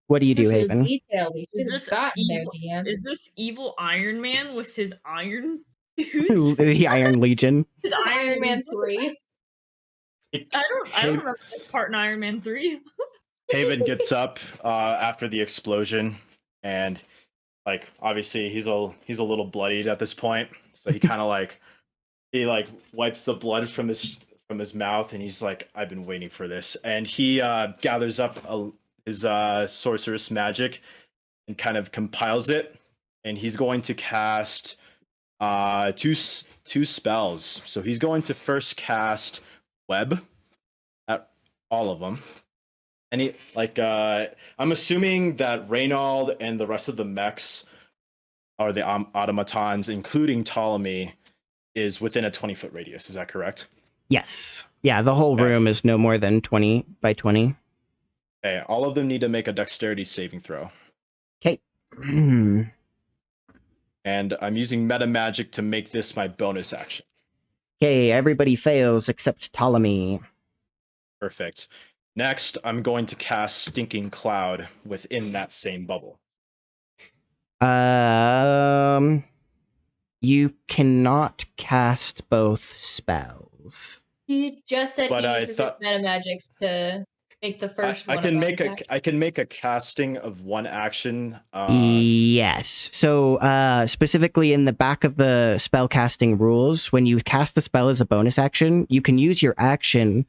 What do you do, This is Haven? detail we should have gotten there, DM. Is this evil Iron Man with his iron dudes? The Iron Legion. His Iron Man 3. I don't remember this part in Iron Man 3. Haven gets up after the explosion, and like obviously he's a little bloodied at this point, so he kind of he wipes the blood from his mouth, and he's like, "I've been waiting for this," and he gathers up his sorceress magic and kind of compiles it, and he's going to cast two spells. So he's going to first cast web at all of them. And he, I'm assuming that Reynold and the rest of the mechs are the automatons, including Ptolemy, is within a 20-foot radius. Is that correct? Yes. Yeah, the whole Okay. room is no more than 20 by 20. Okay, all of them need to make a dexterity saving throw. Okay. And I'm using meta magic to make this my bonus action. Okay, everybody fails except Ptolemy. Perfect. Next, I'm going to cast Stinking Cloud within that same bubble. You cannot cast both spells. He just said But he I uses thought- his meta magics to make the first I one. can a make bonus action. I can make a casting of one action. Yes. So, specifically in the back of the spell casting rules, when you cast a spell as a bonus action, you can use your action,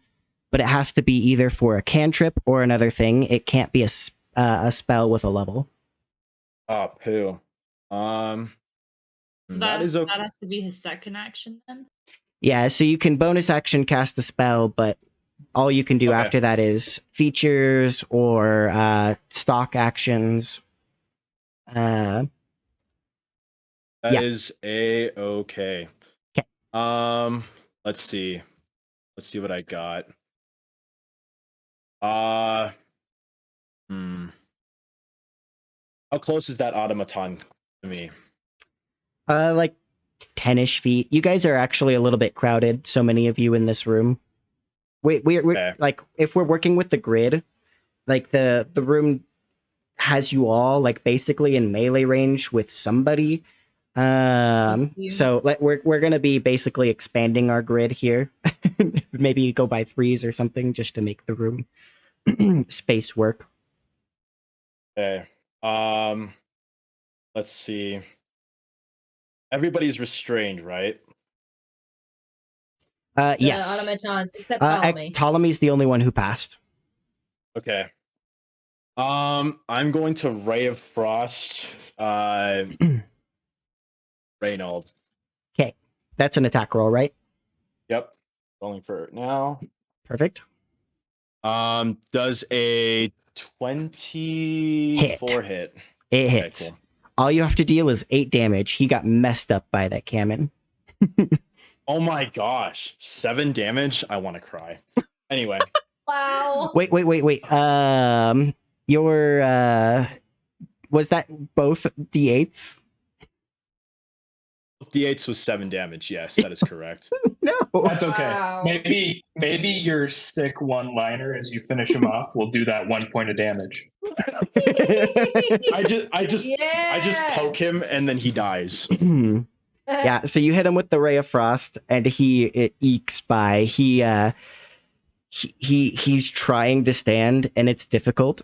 but it has to be either for a cantrip or another thing. It can't be a spell with a level. Oh, poo. So that is okay. that has to be his second action then? Yeah, so you can bonus action cast a spell, but all you can do Okay. after that is features or stock actions. That yeah. is a-okay. Okay. Let's see what I got. How close is that automaton to me? Like 10-ish feet. You guys are actually a little bit crowded, so many of you in this room. We're Okay. like, if we're working with the grid, like the room has you all like basically in melee range with somebody. So we're gonna be basically expanding our grid here. Maybe go by threes or something just to make the room space work. Okay. Let's see. Everybody's restrained, right? The Yes. automatons, except Ptolemy. Ptolemy's the only one who passed. Okay. I'm going to Ray of Frost, Reynold. Okay, that's an attack roll, right? Yep. Rolling for it now. Perfect. Does a 24 hit? It Okay, hits. cool. All you have to deal is 8 damage. He got messed up by that cannon. Oh my gosh. 7 damage? I want to cry. Anyway. Wow. Wait. Your was that both D8s? D8s was 7 damage. Yes, that is correct. No. That's okay. Wow. Maybe your sick one-liner as you finish him off will do that 1 point of damage. I just Yeah. poke him and then he dies. Yeah, so you hit him with the Ray of Frost and it ekes by. He's trying to stand and it's difficult.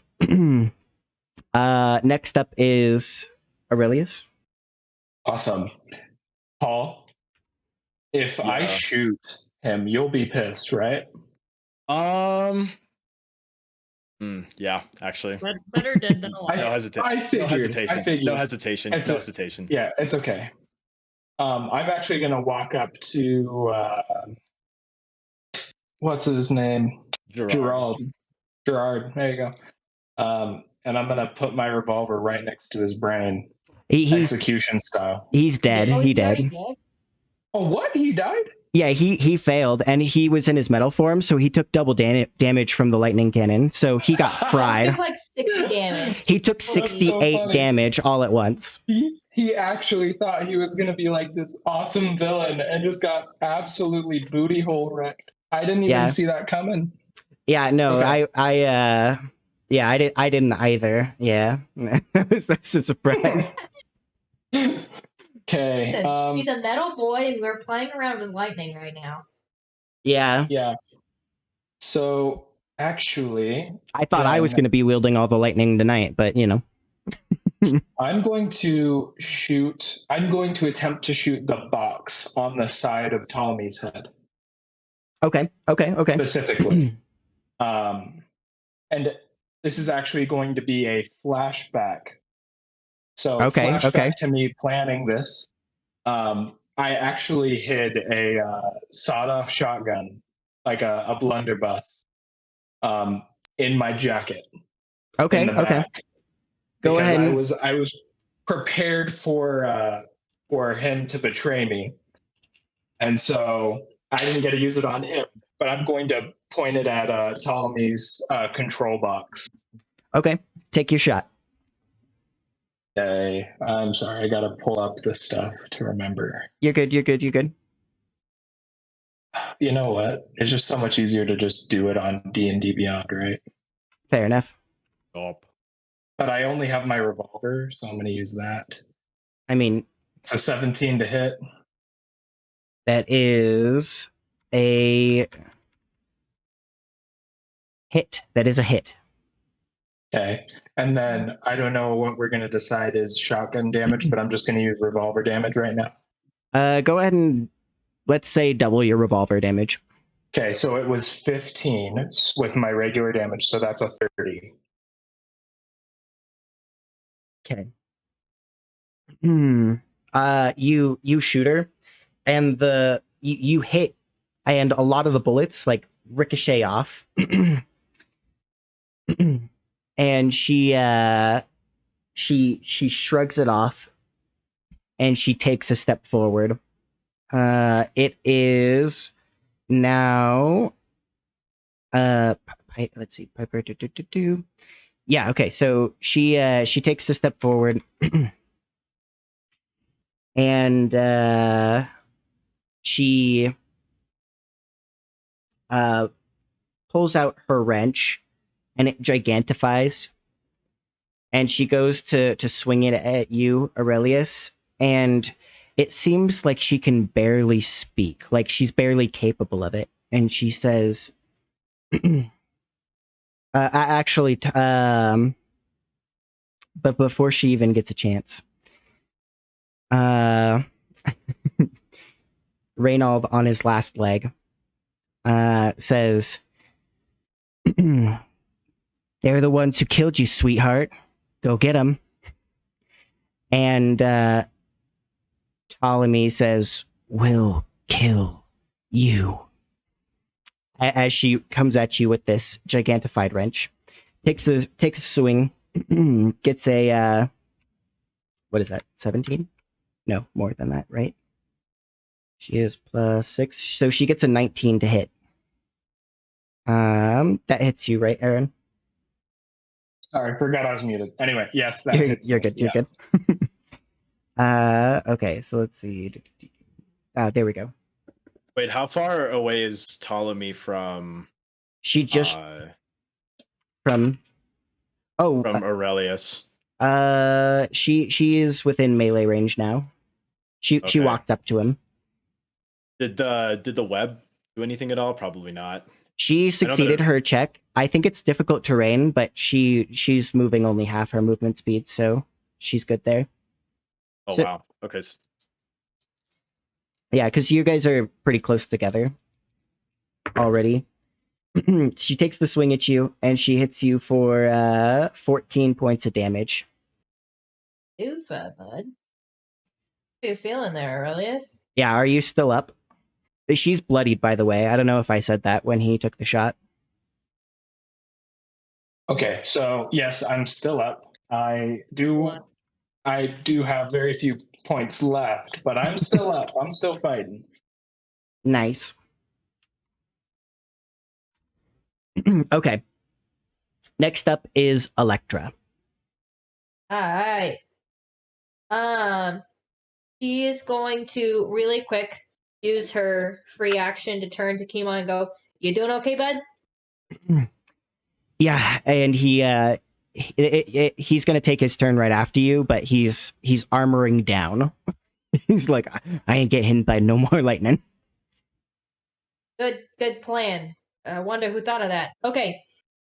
Next up is Aurelius. Awesome. Paul, if I Yeah. shoot him, you'll be pissed, right? Yeah, actually. Better dead than alive. No I hesitation. figured. No hesitation. It's No a- hesitation. Yeah, it's okay. I'm actually gonna walk up to what's his name? Gerard. Gerard. There you go. And I'm gonna put my revolver right next to his brain, He's execution style. dead. Oh, He he's already dead. dead? Oh, what? He died? Yeah, he failed, and he was in his metal form, so he took double damage from the lightning cannon. So he got He fried. took like 60 damage. He took so 68 funny. damage all at once. He actually thought he was gonna be like this awesome villain, and just got absolutely booty hole wrecked. I didn't even Yeah. see that coming. Yeah, no, Okay. I didn't either. Yeah, that's a surprise. Okay. He's a metal boy, and we're playing around with lightning right now. Yeah, Yeah. So actually, I thought I was then going to be wielding all the lightning tonight, but you know. I'm going to shoot. I'm going to attempt to shoot the box on the side of Ptolemy's head Okay. specifically. And this is actually going to be a flashback. So flashback to me planning this. I actually hid a sawed-off shotgun, like a blunderbuss, in my jacket. In the back. Go ahead. I was prepared for him to betray me, and so I didn't get to use it on him. But I'm going to point it at Ptolemy's control box. Okay, take your shot. Okay, I'm sorry. I gotta pull up the stuff to remember. You're good. You know what? It's just so much easier to just do it on D&D Beyond, right? Fair enough. Stop. But I only have my revolver, so I'm going to use that. I mean, It's a 17 to hit. that is a hit. That is a hit. Okay. And then I don't know what we're going to decide is shotgun damage, but I'm just going to use revolver damage right now. Go ahead and let's say double your revolver damage. Okay, so it was 15 with my regular damage, so that's a 30. Okay. You shoot her, and you hit, and a lot of the bullets like ricochet off, and she shrugs it off, and she takes a step forward. It is now. Let's see, Piper. Yeah. Okay. So she takes a step forward, and she pulls out her wrench, and it gigantifies, and she goes to swing it at you, Aurelius, and it seems like she can barely speak, like she's barely capable of it, and she says, but before she even gets a chance, Reynald on his last leg says, "They're the ones who killed you, sweetheart. Go get them." And Ptolemy says, "We'll kill you." As she comes at you with this gigantified wrench, takes a swing, gets a what is that? 17? No, more than that, right? She is +6, so she gets a 19 to hit. That hits you, right, Aaron? Sorry, I forgot I was muted. Anyway, yes, that hits. You're good. You're good. Okay, so let's see. There we go. Wait, how far away is Ptolemy from? She just from Aurelius. She is within melee range now. She walked up to him. Did the web do anything at all? Probably not. She succeeded her check. I think it's difficult terrain, but she's moving only half her movement speed, so she's good there. Oh, wow. Okay. Yeah, because you guys are pretty close together already. She takes the swing at you, and she hits you for 14 points of damage. Oofa, bud. How you feeling there, Aurelius? Yeah, are you still up? She's bloodied, by the way. I don't know if I said that when he took the shot. Okay, so yes, I'm still up. I do have very few points left, but I'm still up. I'm still fighting. Nice. Okay. Next up is Elektra. All right. She is going to really quick use her free action to turn to Kimon and go, "You doing okay, bud?" Yeah, and he's going to take his turn right after you, but he's armoring down. He's like, I ain't getting hit by no more lightning. Good plan. I wonder who thought of that. Okay,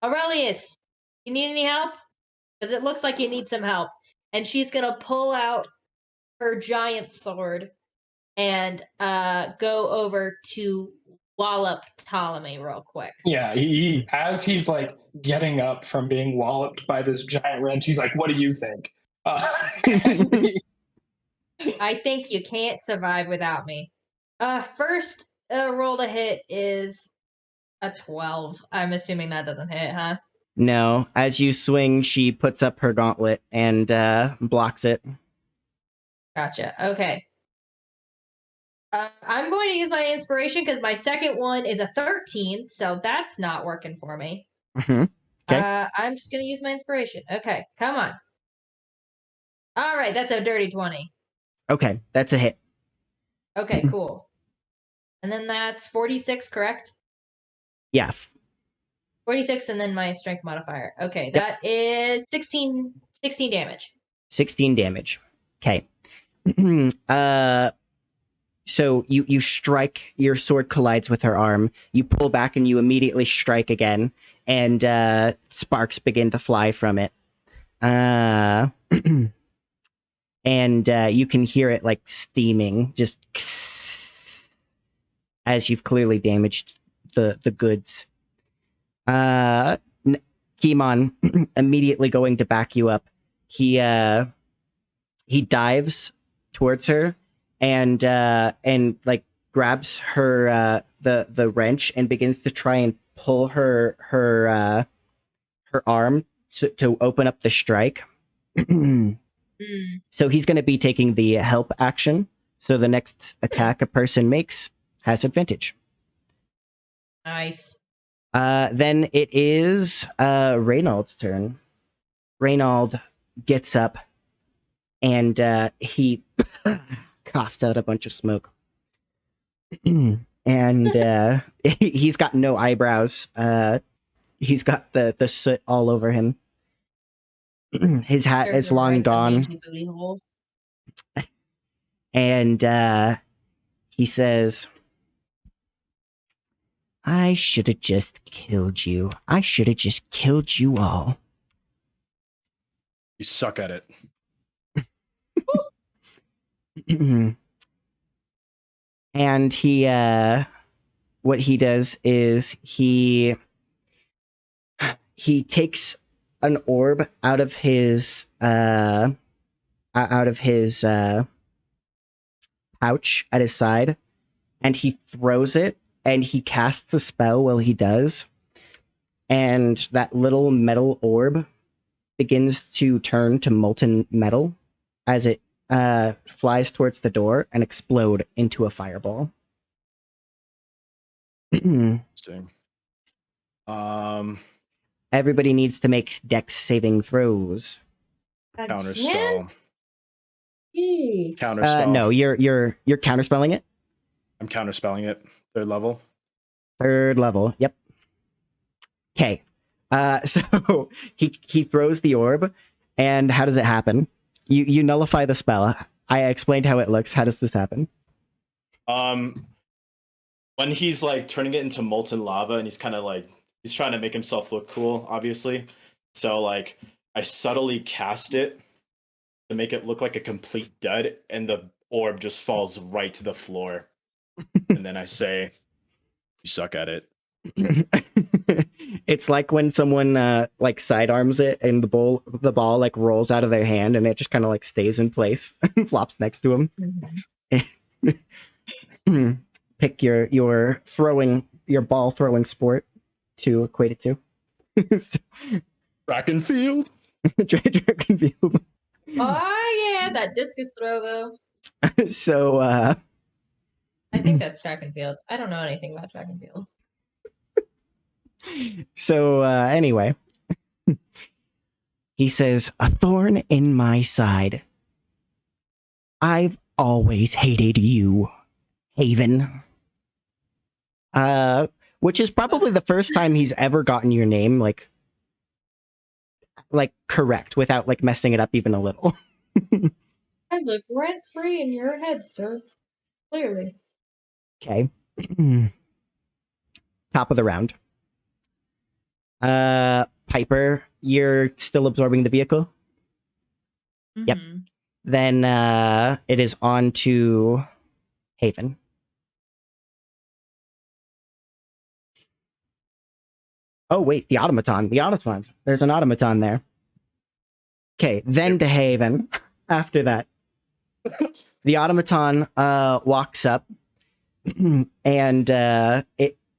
Aurelius, you need any help? Because it looks like you need some help. And she's gonna pull out her giant sword and go over to wallop Ptolemy real quick. Yeah, he as he's like getting up from being walloped by this giant wrench, he's like, "What do you think?" I think you can't survive without me. First roll to hit is a 12. I'm assuming that doesn't hit, huh? No, as you swing, she puts up her gauntlet and blocks it. Gotcha. Okay. I'm going to use my inspiration because my second one is a 13, so that's not working for me. Mm-hmm. Okay. I'm just going to use my inspiration. Okay, come on. All right, that's a dirty 20. Okay, that's a hit. Okay, cool. And then that's 46, correct? Yeah. 46, and then my strength modifier. Okay, that is 16 damage. 16 damage. Okay. So you strike, your sword collides with her arm. You pull back and you immediately strike again, and sparks begin to fly from it. And you can hear it like steaming, just as you've clearly damaged the goods. Kimon immediately going to back you up. He dives towards her and like grabs her the wrench and begins to try and pull her arm to open up the strike. So he's going to be taking the help action. So the next attack a person makes has advantage. Nice. Then it is Reynald's turn. Reynald gets up and he coughs out a bunch of smoke. And he's got no eyebrows. He's got the soot all over him. His hat is long gone. And he says, I should have just killed you. I should have just killed you all. You suck at it. And he, what he does is he takes an orb out of his pouch at his side, and he throws it, and he casts a spell while he does, and that little metal orb begins to turn to molten metal as it flies towards the door and explode into a fireball. Interesting. Everybody needs to make dex saving throws. Counterspell. Jeez. Counterspell. No, you're counterspelling it. I'm counterspelling it. 3rd level. 3rd level. Yep. Okay. So he throws the orb, and how does it happen? You nullify the spell. I explained how it looks. How does this happen? When he's like turning it into molten lava, and he's kind of like he's trying to make himself look cool, obviously. So like I subtly cast it to make it look like a complete dud, and the orb just falls right to the floor. And then I say, "You suck at it." It's like when someone like sidearms it and the ball like rolls out of their hand and it just kind of like stays in place and flops next to him. Pick your ball throwing sport to equate it to. So, Track and field. track and field. Oh yeah, that discus throw though. So I think that's track and field. I don't know anything about track and field. so anyway, he says, "A thorn in my side. I've always hated you, Haven." Which is probably the first time he's ever gotten your name like correct without like messing it up even a little. I live rent free in your head, sir. Clearly. Okay. Top of the round. Piper, you're still absorbing the vehicle? Yep. Mhm. Then it is on to Haven. Oh wait, the automaton. There's an automaton there. Okay, then to Haven. After that, the automaton walks up, and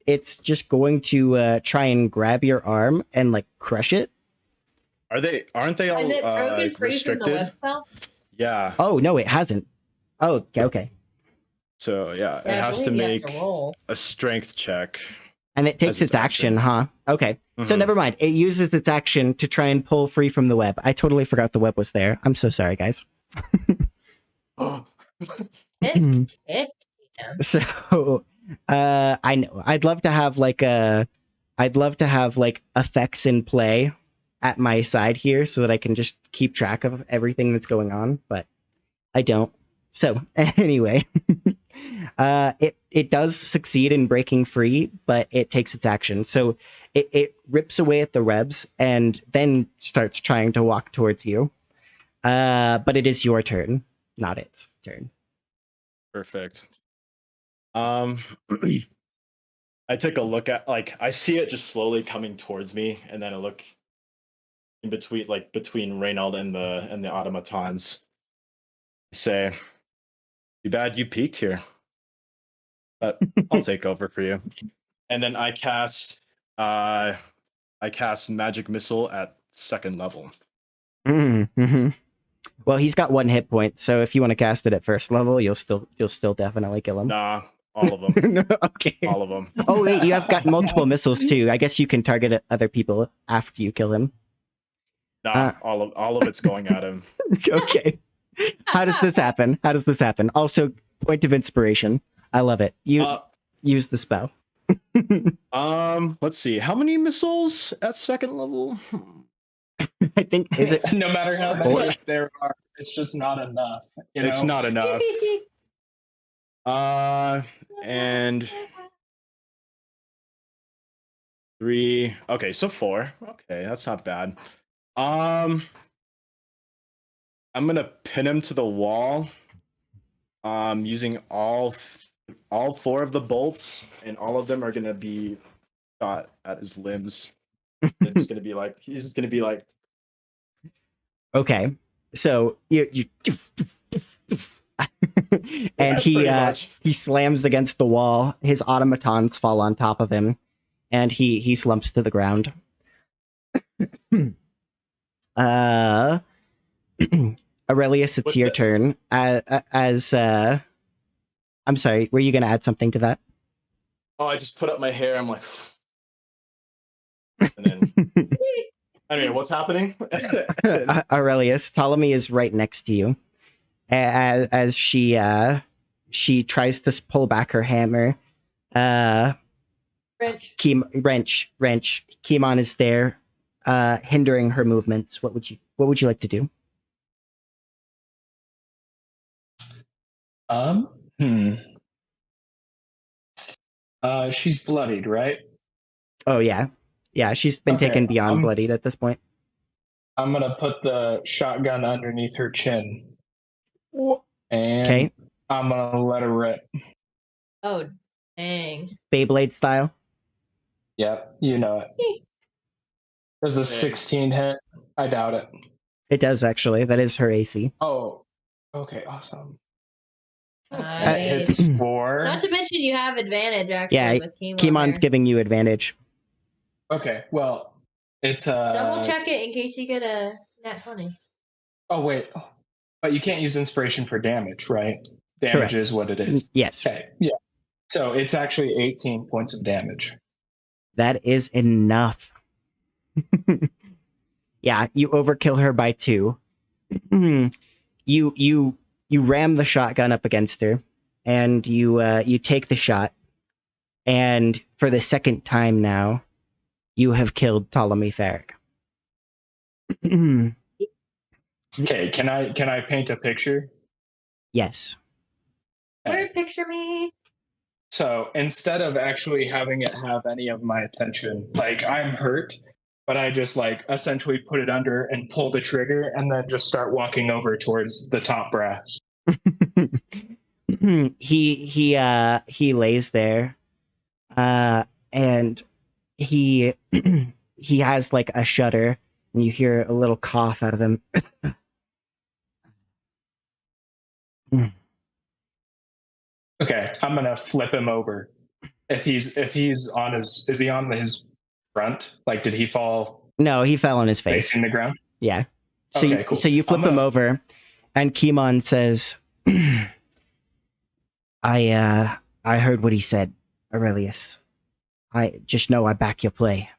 it's just going to try and grab your arm and like crush it. Aren't they all Is it broken free from the restricted? web spell? Yeah. Oh no, it hasn't. Oh, okay. So yeah, it Yeah, I has to believe you have make to roll. a strength check. And it takes As its its action, huh? Okay. So Mhm. never mind. It uses its action to try and pull free from the web. I totally forgot the web was there. I'm so sorry, guys. Test. So I know. I'd love to have like effects in play at my side here so that I can just keep track of everything that's going on, but I don't. So anyway, it does succeed in breaking free, but it takes its action. So it rips away at the rebs and then starts trying to walk towards you. But it is your turn, not its turn. Perfect. I take a look at I see it just slowly coming towards me, and then I look in between Reynald and the automatons. I say, too bad you peaked here. But I'll take over for you. And then I cast magic missile at 2nd level. Mm-hmm. Well, he's got 1 hit point, so if you want to cast it at 1st level, you'll still definitely kill him. Nah, all of them. No, okay. All of them. Oh wait, you have got multiple missiles too. I guess you can target other people after you kill him. Nah, all of it's going at him. Okay. How does this happen? Also, point of inspiration. I love it. You use the spell. Let's see. How many missiles at 2nd level? I think is it No matter how many there are, it's just not enough. It's not enough. And 3. Okay, so 4. Okay, that's not bad. I'm gonna pin him to the wall. Using all 4 of the bolts, and all of them are gonna be shot at his limbs. He's just gonna be like. okay? So you and he slams against the wall. His automatons fall on top of him, and he slumps to the ground. Aurelius, it's your turn. I'm sorry, were you going to add something to that? Oh, I just put up my hair. I'm like, and then. Anyway, what's happening? Aurelius, Ptolemy is right next to you, as she tries to pull back her hammer. Wrench. Wrench. Kimon is there, hindering her movements. What would you like to do? She's bloodied, right? Oh yeah. She's been taken beyond bloodied at this point. I'm gonna put the shotgun underneath her chin, and I'm gonna let her rip. Oh dang! Beyblade style. Yep, you know it. Does a 16 hit? I doubt it. It does, actually. That is her AC. Oh, okay, awesome. I And it hits mean, for. not to mention you have advantage actually Yeah, with Kimon Kimon's there. giving you advantage. Okay, well, it's Double check it in case you get a nat 20. Oh wait, but you can't use inspiration for damage, right? Damage Correct. is what it is. Yes. Okay, yeah. So it's actually 18 points of damage. That is enough. Yeah, you overkill her by 2. you ram the shotgun up against her, and you take the shot, and for the second time now, you have killed Ptolemy Theric. Okay, can I paint a picture? Yes. Word picture me. So instead of actually having it have any of my attention, like I'm hurt, but I just like essentially put it under and pull the trigger and then just start walking over towards the top brass. he lays there, and he he has like a shudder, and you hear a little cough out of him. Okay, I'm gonna flip him over. If he's on his, is he on his front? Like, did he fall No, he fell on his face. facing the ground? Yeah. So Okay, cool. So you flip him over, and Kimon says, I heard what he said, Aurelius. I just know I back your play.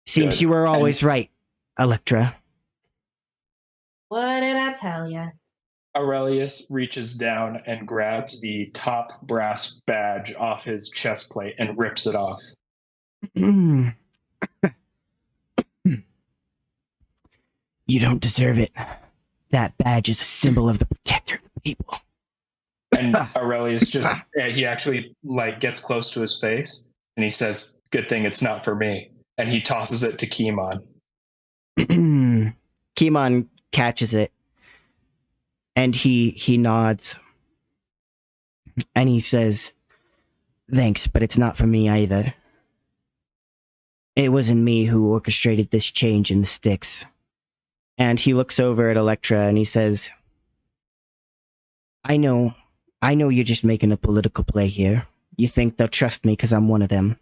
Seems Good. you were always right, Elektra. What did I tell you? Aurelius reaches down and grabs the top brass badge off his chest plate and rips it off. You don't deserve it. That badge is a symbol of the protector of the people. And Aurelius just, he actually like gets close to his face and he says, "Good thing it's not for me." And he tosses it to Kimon. Kimon catches it, and he nods, and he says, "Thanks, but it's not for me either. It wasn't me who orchestrated this change in the sticks." And he looks over at Elektra and he says, I know you're just making a political play here. You think they'll trust me because I'm one of them.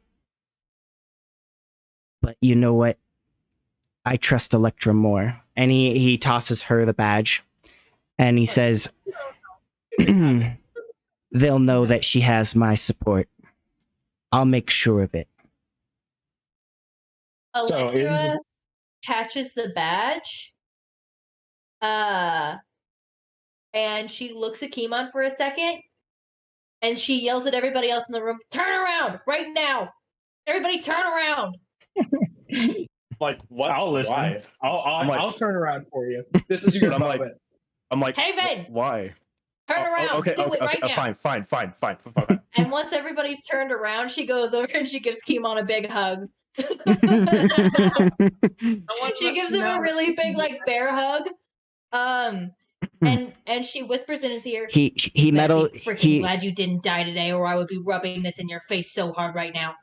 But you know what? I trust Elektra more." And he tosses her the badge, and he says, "They'll know that she has my support. I'll make sure of it." Elektra catches the badge. And she looks at Kimon for a second, and she yells at everybody else in the room, "Turn around right now! Everybody turn around!" Like, what? I'll listen. Why? I'll turn around for you. This is your moment. I'm like, Haven! Why? Turn around! Okay, Do it right now! Fine. And once everybody's turned around, she goes over and she gives Kimon a big hug. She gives him a really big, like, bear hug. And she whispers in his ear, He glad you didn't die today, or I would be rubbing this in your face so hard right now.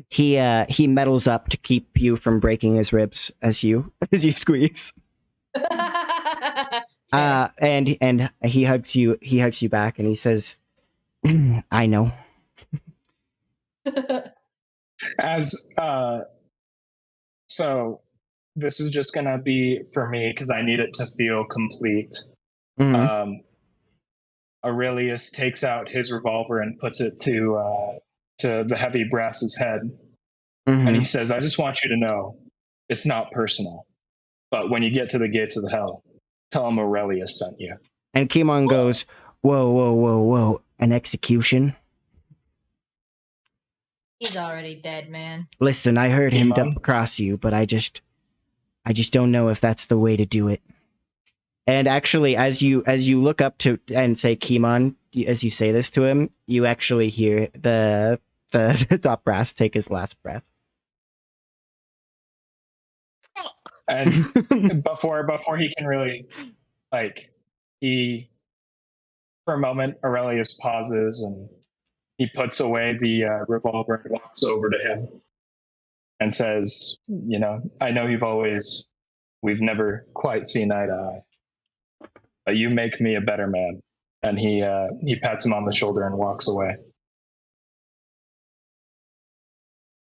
He metals up to keep you from breaking his ribs as you squeeze. And he hugs you back, and he says, "I know." As so this is just gonna be for me because I need it to feel complete. Aurelius takes out his revolver and puts it to the heavy brass's head, and he says, "I just want you to know, it's not personal, but when you get to the gates of hell, tell him Aurelius sent you." And Kimon goes, Whoa, an execution? He's already dead, man. Listen, I heard him Kimon? double cross you, but I just don't know if that's the way to do it." And actually, as you look up to and say Kimon, as you say this to him, you actually hear the top brass take his last breath. And before he can really, like, for a moment, Aurelius pauses and He puts away the revolver and walks over to him and says, I know we've never quite seen eye to eye, but you make me a better man. And he pats him on the shoulder and walks away.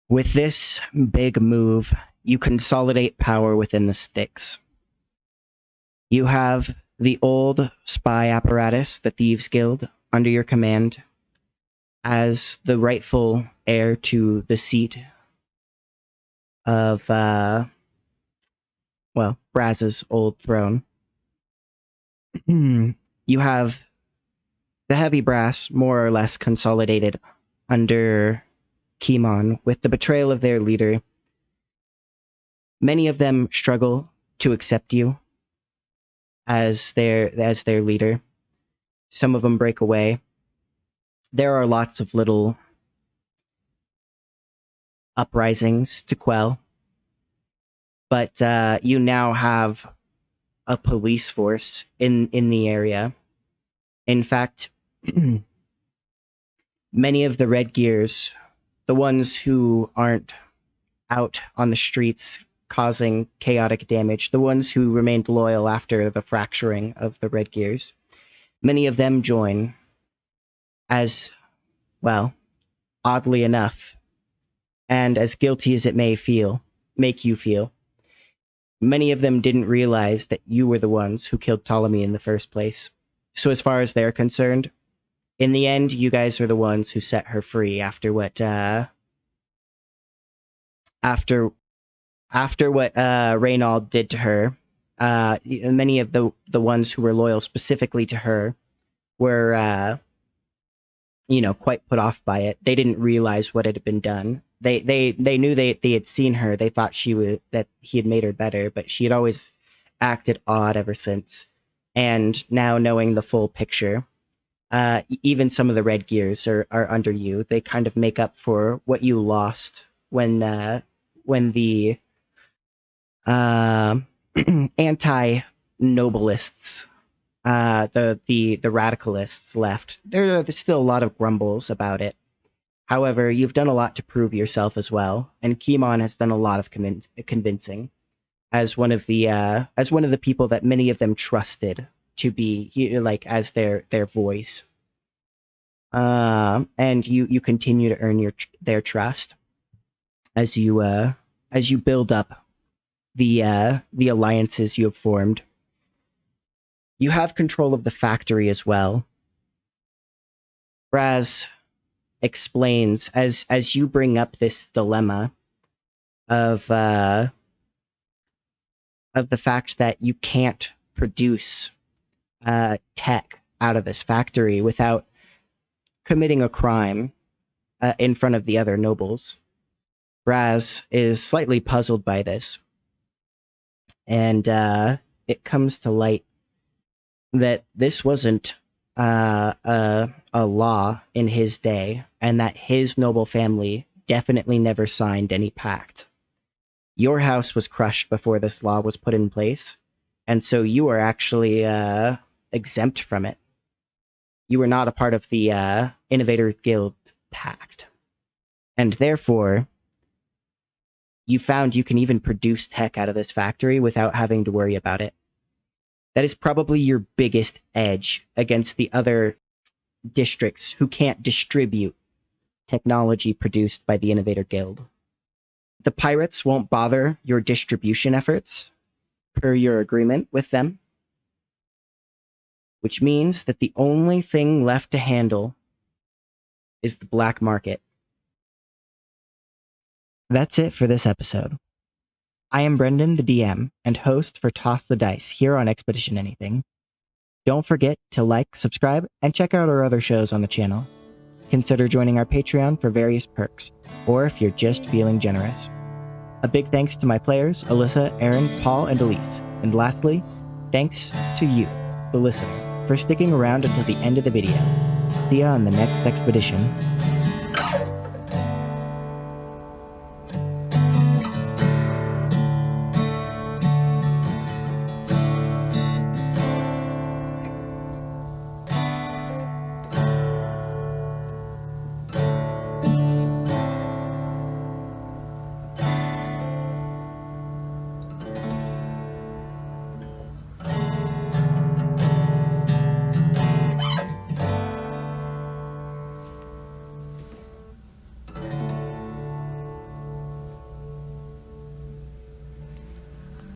With this big move, you consolidate power within the sticks. You have the old spy apparatus, the Thieves Guild, under your command as the rightful heir to the seat of, Braz's old throne. You have the heavy brass more or less consolidated under Kimon with the betrayal of their leader. Many of them struggle to accept you as their leader. Some of them break away. There are lots of little uprisings to quell. But you now have a police force in the area. In fact, many of the Red Gears, the ones who aren't out on the streets causing chaotic damage, the ones who remained loyal after the fracturing of the Red Gears, many of them join as, oddly enough, and as guilty as it make you feel, many of them didn't realize that you were the ones who killed Ptolemy in the first place. So as far as they're concerned, in the end, you guys are the ones who set her free after what Reynald did to her. Many of the ones who were loyal specifically to her were quite put off by it. They didn't realize what had been done. They knew they had seen her. They thought that he had made her better, but she had always acted odd ever since. And now knowing the full picture, even some of the Red Gears are under you. They kind of make up for what you lost when the anti-nobilists, the radicalists left. There's still a lot of grumbles about it. However, you've done a lot to prove yourself as well, and Kimon has done a lot of convincing as one of the people that many of them trusted to be as their voice. And you continue to earn their trust as you build up the alliances you have formed. You have control of the factory as well. Braz explains as you bring up this dilemma of the fact that you can't produce tech out of this factory without committing a crime in front of the other nobles. Braz is slightly puzzled by this, and it comes to light that this wasn't a law in his day, and that his noble family definitely never signed any pact. Your house was crushed before this law was put in place, and so you are actually exempt from it. You were not a part of the Innovator Guild pact, and therefore you found you can even produce tech out of this factory without having to worry about it. That is probably your biggest edge against the other districts who can't distribute technology produced by the Innovator Guild. The pirates won't bother your distribution efforts per your agreement with them, which means that the only thing left to handle is the black market. That's it for this episode. I am Brendan, the DM, and host for Toss the Dice here on Expedition Anything. Don't forget to like, subscribe, and check out our other shows on the channel. Consider joining our Patreon for various perks, or if you're just feeling generous. A big thanks to my players, Alyssa, Aaron, Paul, and Elise. And lastly, thanks to you, the listener, for sticking around until the end of the video. See ya on the next expedition.